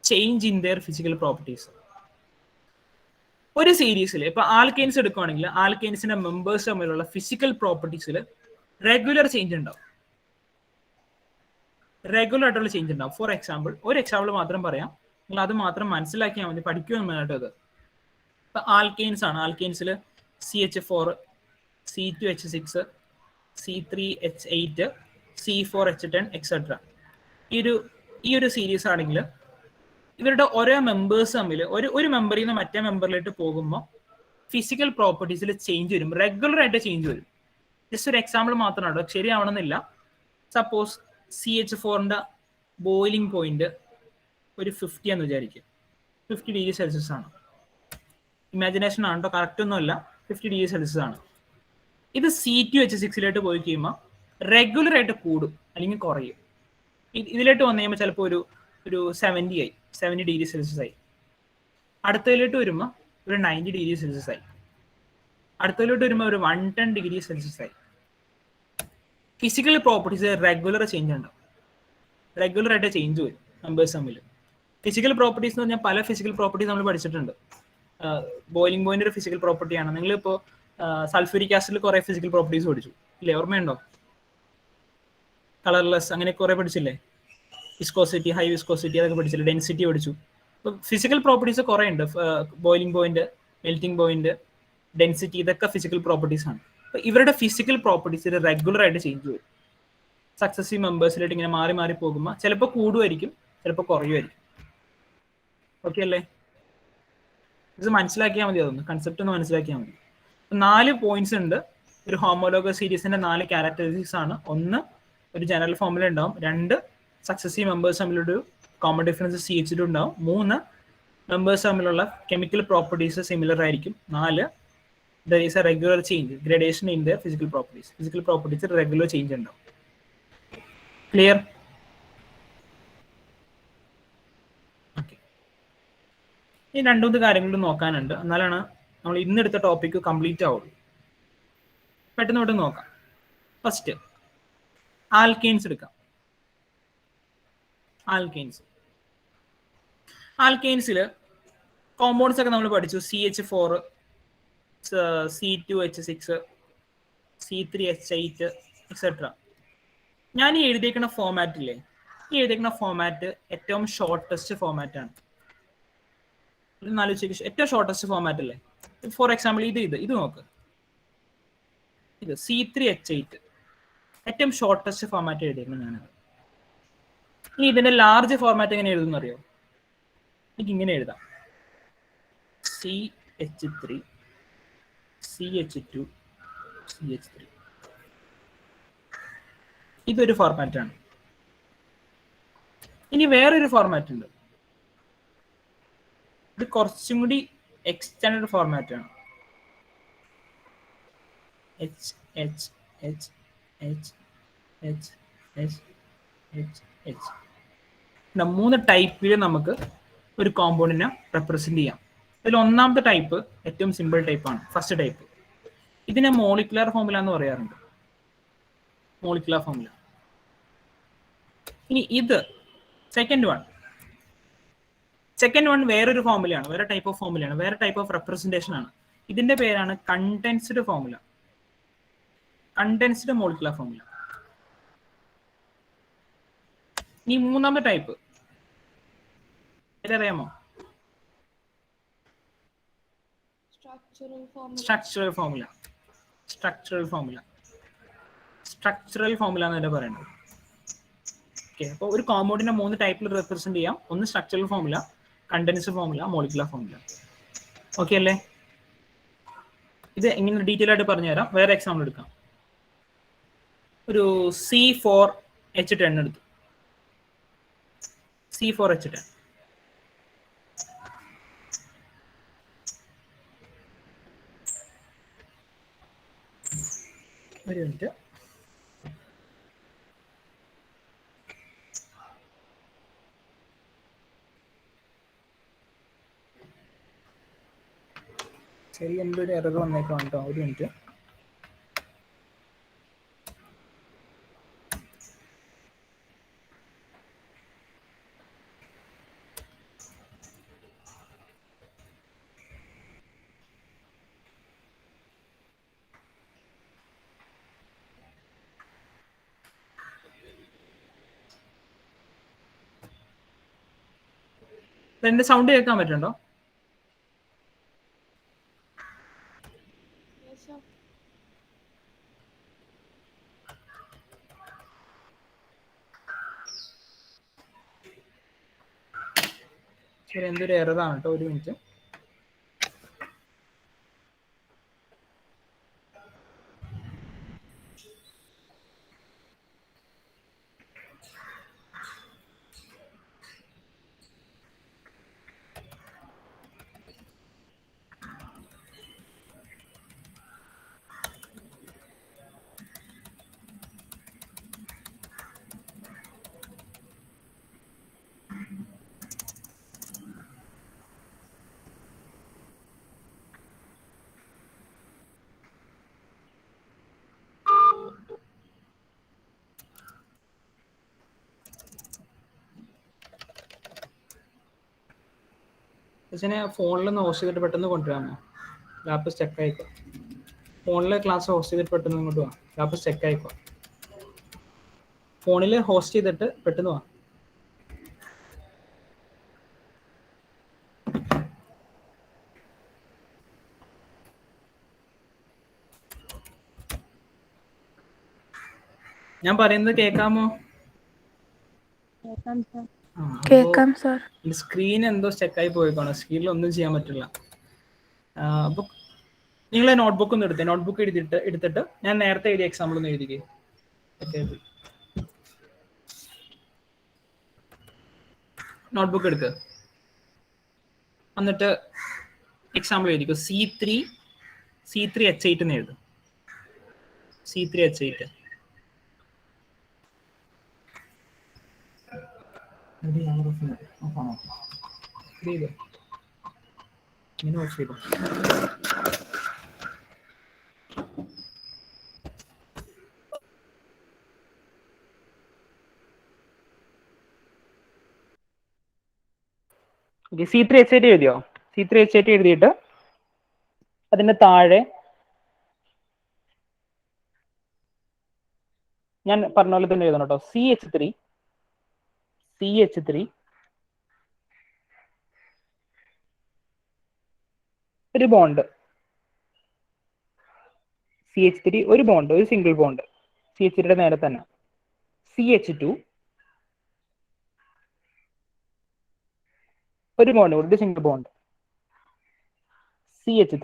change in their physical properties. ഒരു സീരീസിൽ ഇപ്പൊ ആൽക്കെയിൻസ് എടുക്കുവാണെങ്കിൽ ആൽക്കെയിൻസിന്റെ മെമ്പേഴ്സ് തമ്മിലുള്ള ഫിസിക്കൽ പ്രോപ്പർട്ടീസിൽ റെഗുലർ ചേഞ്ച് ഉണ്ടാവും. റെഗുലർ ആയിട്ടുള്ള ചേഞ്ച് ഉണ്ടാവും. ഫോർ എക്സാമ്പിൾ, ഒരു എക്സാമ്പിൾ മാത്രം പറയാം, നിങ്ങൾ അത് മാത്രം മനസ്സിലാക്കിയാൽ മതി, പഠിക്കുമെന്ന് വേണ്ടിട്ട് അത്. ഇപ്പൊ ആൽക്കെയിൻസ് ആണ്. ആൽക്കെയിൻസിൽ CH4, C2H6, C3H8, C4H10 etcetera. ഈ ഒരു സീരീസ് ആണെങ്കിൽ ഇവരുടെ ഓരോ മെമ്പേഴ്സ് തമ്മിൽ ഒരു മെമ്പറിൽ നിന്ന് മറ്റേ മെമ്പറിലേക്ക് പോകുമ്പോൾ ഫിസിക്കൽ പ്രോപ്പർട്ടീസിൽ ചേഞ്ച് വരും, റെഗുലർ ആയിട്ട് ചേഞ്ച് വരും. ജസ്റ്റ് ഒരു എക്സാമ്പിൾ മാത്രമാണ്, ശരിയാവണമെന്നില്ല. സപ്പോസ് CH4ന്റെ ബോയിലിംഗ് പോയിന്റ് ഒരു 50 എന്ന് വിചാരിക്കുക. 50°C ആണ്. ഇമാജിനേഷൻ ആണ് കേട്ടോ, കറക്റ്റ് ഒന്നുമല്ല, 50°C ആണ്. ഇത് C2H6 പോയി കഴിയുമ്പോൾ റെഗുലർ ആയിട്ട് കൂടും അല്ലെങ്കിൽ കുറയും. ഇതിലോട്ട് വന്നു കഴിയുമ്പോൾ ചിലപ്പോൾ ഒരു 70°C ആയി. അടുത്തതിലോട്ട് വരുമ്പോൾ ഒരു 90°C ആയി. അടുത്തതിലോട്ട് വരുമ്പോൾ ഒരു 110°C ആയി. ഫിസിക്കൽ പ്രോപ്പർട്ടീസ് റെഗുലർ ചേഞ്ച് ഉണ്ടാവും, റെഗുലർ ആയിട്ട് ചേഞ്ച് വരും മെമ്പേഴ്സ് തമ്മിൽ. ഫിസിക്കൽ പ്രോപ്പർട്ടീസ് എന്ന് പറഞ്ഞാൽ പല ഫിസിക്കൽ പ്രോപ്പർട്ടീസ് നമ്മൾ പഠിച്ചിട്ടുണ്ട്. ബോയിലിംഗ് പോയിന്റ് ഒരു ഫിസിക്കൽ പ്രോപ്പർട്ടിയാണ്. നിങ്ങളിപ്പോൾ സൾഫ്യൂരിക് ആസിഡിൽ കുറേ ഫിസിക്കൽ പ്രോപ്പർട്ടീസ് പഠിച്ചു ഇല്ലേ, ഓർമ്മയുണ്ടോ? കളർലെസ് അങ്ങനെ കുറേ പഠിച്ചില്ലേ? വിസ്കോസിറ്റി, ഹൈ വിസ്കോസിറ്റി അതൊക്കെ പഠിച്ചില്ലേ? ഡെൻസിറ്റി പഠിച്ചു. അപ്പോൾ ഫിസിക്കൽ പ്രോപ്പർട്ടീസ് കുറേ ഉണ്ട്. Boiling point, melting point, density, ഇതൊക്കെ ഫിസിക്കൽ പ്രോപ്പർട്ടീസ് ആണ്. അപ്പോൾ ഇവരുടെ ഫിസിക്കൽ പ്രോപ്പർട്ടീസ് റെഗുലർ ആയിട്ട് ചേഞ്ച് വരും. സക്സസീവ് മെമ്പേഴ്സിലായിട്ട് ഇങ്ങനെ മാറി മാറി പോകുമ്പോൾ ചിലപ്പോൾ കൂടുമായിരിക്കും, ചിലപ്പോൾ കുറയുമായിരിക്കും. ഓക്കെ അല്ലേ? ഇത് മനസ്സിലാക്കിയാൽ മതി, അതൊന്ന് കൺസെപ്റ്റ് ഒന്ന് മനസ്സിലാക്കിയാൽ മതി. 4 പോയിന്റ്സ് ഉണ്ട്. ഒരു ഹോമോലോഗസ് സീരീസിന്റെ 4 ക്യാരക്ടറിസ്റ്റിക്സ് ആണ്. 1, ഒരു ജനറൽ ഫോമുല ഉണ്ടാവും. 2, സക്സസീവ് മെമ്പേഴ്സ് തമ്മിലൊരു കോമൺ ഡിഫറൻസ് CH2 ഉണ്ടാവും. 3, മെമ്പേഴ്സ് തമ്മിലുള്ള കെമിക്കൽ പ്രോപ്പർട്ടീസ് സിമിലർ ആയിരിക്കും. 4, there is a regular change, gradation in their physical properties. Physical properties regular change ഉണ്ടാവും. ക്ലിയർ? ഓക്കെ. ഈ 2 കാര്യങ്ങളും നോക്കാനുണ്ട്, എന്നാലാണ് നമ്മൾ ഇന്നെടുത്ത ടോപ്പിക്ക് കംപ്ലീറ്റ് ആവുള്ളൂ. പെട്ടെന്ന് പെട്ടെന്ന് നോക്കാം. ഫസ്റ്റ് ആൽക്കെയിൻസ് എടുക്കാം. ആൽക്കെയിൻസിൽ കോമ്പൗണ്ട്സ് ഒക്കെ നമ്മൾ പഠിച്ചു. CH4, C2H6, C3H8 etcetera. ഞാൻ ഈ എഴുതിയേക്കുന്ന ഫോമാറ്റ് ഇല്ലേ, ഈ എഴുതിയേക്കുന്ന ഫോമാറ്റ് ഏറ്റവും ഷോർട്ടസ്റ്റ് ഫോമാറ്റ് ആണ്. ഏറ്റവും ഷോർട്ടസ്റ്റ് ഫോമാറ്റ് അല്ലേ? ഫോർ എക്സാമ്പിൾ ഇത് നോക്ക്, ഇത് C3H8 ഏറ്റവും ഷോർട്ടസ്റ്റ് ഫോമാറ്റ് എഴുതിയേക്കുന്നത് ഞാനത്. ഇനി ഇതിന്റെ ലാർജ് ഫോർമാറ്റ് എങ്ങനെ എഴുതുന്ന അറിയോ? എനിക്ക് ഇങ്ങനെ എഴുതാം: CH3, CH2, CH3. ഇതൊരു ഫോർമാറ്റ് ആണ്. ഇനി വേറൊരു ഫോർമാറ്റ് ഉണ്ട്, ഇത് കുറച്ചും കൂടി എക്സ്റ്റൻഡ് ഫോർമാറ്റ് ആണ്. H H H H H H H H. 3 ടൈപ്പിൽ നമുക്ക് ഒരു കോമ്പൗണ്ടിനെ റെപ്രസെന്റ് ചെയ്യാം. ഇതിൽ ഒന്നാമത്തെ ടൈപ്പ് ഏറ്റവും സിമ്പിൾ ടൈപ്പാണ്, ഫസ്റ്റ് ടൈപ്പ്. ഇതിനെ മോളിക്കുലർ ഫോമുല എന്ന് പറയാറുണ്ട്, മോളിക്കുലർ ഫോമുല. ഇനി ഇത് സെക്കൻഡ് വൺ വേറൊരു ഫോമുലയാണ്, വേറെ ടൈപ്പ് ഓഫ് ഫോമുലയാണ്, വേറെ ടൈപ്പ് ഓഫ് റെപ്രസെന്റേഷൻ ആണ്. ഇതിന്റെ പേരാണ് condensed formula, condensed molecular formula. ഇനി മൂന്നാമത്തെ ടൈപ്പ് ഏതറിയാമോ? Structural formula. സ്ട്രക്ചറൽ ഫോമുല എന്ന് പറയുന്നത്. ഓക്കെ, അപ്പോൾ ഒരു കോമ്പൗണ്ടിനെ 3 ടൈപ്പിൽ റെപ്രസെന്റ് ചെയ്യാം. ഒന്ന് structural formula, condensed formula, molecular formula. Okay അല്ലേ? ഇത് എങ്ങനെ ഡീറ്റെയിൽ ആയിട്ട് പറഞ്ഞുതരാം. വേറെ എക്സാമ്പിൾ എടുക്കാം. ഒരു C4H10 എടുത്തു. C4H10 ഒരു മിനിറ്റ്. ശരി, എൻ്റെ ഒരു എറർ വന്നേക്കാം കേട്ടോ, ഒരു മിനിറ്റ്. എന്റെ സൗണ്ട് കേൾക്കാൻ പറ്റുന്നുണ്ടോ? ശരി, എന്തൊരു എററാണ് കേട്ടോ, ഒരു മിനിറ്റ്. പക്ഷേ ഫോണിലൊന്ന് ഹോസ്റ്റ് ചെയ്തിട്ട് പെട്ടെന്ന് കൊണ്ടുവരാമോ? ലാപ്പ് സ്റ്റക്ക് ആയിക്കോ. ഫോണിൽ ക്ലാസ് ഹോസ്റ്റ് ചെയ്തിട്ട് പെട്ടെന്ന് ഇങ്ങോട്ട് വാ. ലാപ്പ് സ്റ്റക്ക് ആയിക്കോ. ഫോണിൽ ഹോസ്റ്റ് ചെയ്തിട്ട് പെട്ടെന്ന് വാ. ഞാൻ പറയുന്നത് കേൾക്കാമോ? കേൾക്കാം സാർ. സ്ക്രീൻ എന്തോ സ്റ്റക്കായി പോയിക്കോണം. സ്ക്രീനിൽ ഒന്നും ചെയ്യാൻ പറ്റില്ല. അപ്പോൾ നിങ്ങൾ നോട്ട്ബുക്ക് ഒന്ന് എടുത്തേ. നോട്ട്ബുക്ക് എടുത്തിട്ട് ഞാൻ നേരത്തെ എഴുതിയ എക്സാമ്പിൾ ഒന്ന് എഴുതിക്കേ. നോട്ട്ബുക്ക് എടുക്കുക. എന്നിട്ട് എക്സാമ്പിൾ എഴുതിക്കോ. C3H8 എന്ന് എഴുതും. C3H8. ഇങ്ങനെ ഓഫ് ചെയ്തോ. C3H8 എഴുതിയോ? C3H8 എഴുതിയിട്ട് അതിന്റെ താഴെ ഞാൻ പറഞ്ഞ പോലെ തന്നെ എഴുതണം കേട്ടോ. CH3 ഒരു ബോണ്ട്. CH3 ഒരു ബോണ്ട്, ഒരു സിംഗിൾ ബോണ്ട്. CH3യുടെ നേരെ തന്നെ CH2 ഒരു ബോണ്ട്, ഒരു സിംഗിൾ ബോണ്ട്. CH3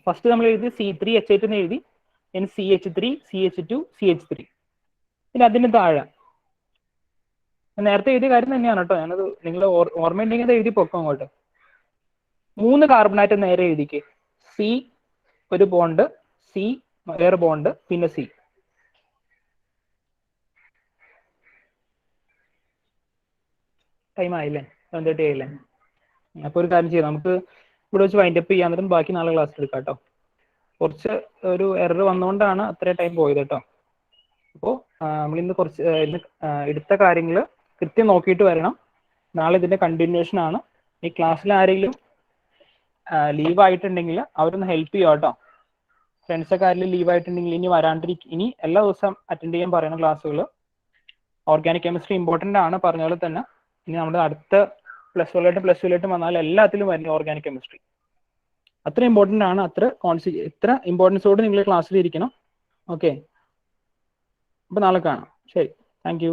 ഫസ്റ്റ് നമ്മൾ എഴുതി C3H8 എന്ന് എഴുതി. then CH3, CH2, CH3. പിന്നെ അതിന് താഴെ നേരത്തെ എഴുതിയ കാര്യം തന്നെയാണ് കേട്ടോ. ഞാനത് നിങ്ങൾ ഓർമ്മയുണ്ടെങ്കിൽ അത് എഴുതി പൊക്കോ അങ്ങോട്ട്. 3 കാർബൺ ആറ്റം നേരെ എഴുതിക്ക്. C ഒരു ബോണ്ട്, C വേറെ ബോണ്ട്, പിന്നെ C. ടൈം ആയില്ലേ? 7:30 ആയില്ലേ? അപ്പോൾ ഒരു കാര്യം ചെയ്യാം, നമുക്ക് ഇവിടെ വെച്ച് വൈൻഡ് അപ്പ് ചെയ്യാൻ നേരം ബാക്കി നാളെ ക്ലാസ് എടുക്കാം കേട്ടോ. കുറച്ച് ഒരു എറർ വന്നുകൊണ്ടാണ് അത്ര ടൈം പോയത് കേട്ടോ. അപ്പോൾ നമ്മളിന്ന് ഇന്ന് എടുത്ത കാര്യങ്ങൾ കൃത്യം നോക്കിയിട്ട് വരണം. നാളെ ഇതിന്റെ കണ്ടിന്യൂഷൻ ആണ്. ഈ ക്ലാസ്സിൽ ആരെങ്കിലും ലീവ് ആയിട്ടുണ്ടെങ്കിൽ അവരൊന്ന് ഹെൽപ്പ് ചെയ്യുക കേട്ടോ. ഫ്രണ്ട്സൊക്കെ ആരെങ്കിലും ലീവ് ആയിട്ടുണ്ടെങ്കിൽ ഇനി എല്ലാ ദിവസവും അറ്റൻഡ് ചെയ്യാൻ പറയുന്ന ക്ലാസ്സുകൾ. ഓർഗാനിക് കെമിസ്ട്രി ഇമ്പോർട്ടൻ്റ് ആണ് പറഞ്ഞ പോലെ തന്നെ. ഇനി നമ്മുടെ അടുത്ത +1 വന്നാൽ എല്ലാത്തിലും വരുന്ന ഓർഗാനിക് കെമിസ്ട്രി അത്ര ഇമ്പോർട്ടൻ്റ് ആണ്. ഇത്ര ഇമ്പോർട്ടൻസോട് നിങ്ങൾ ക്ലാസ്സിൽ ഇരിക്കണം. ഓക്കെ, അപ്പോൾ നാളെ കാണാം. ശരി, thank you.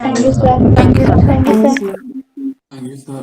Thank you sir. Thank you, sir.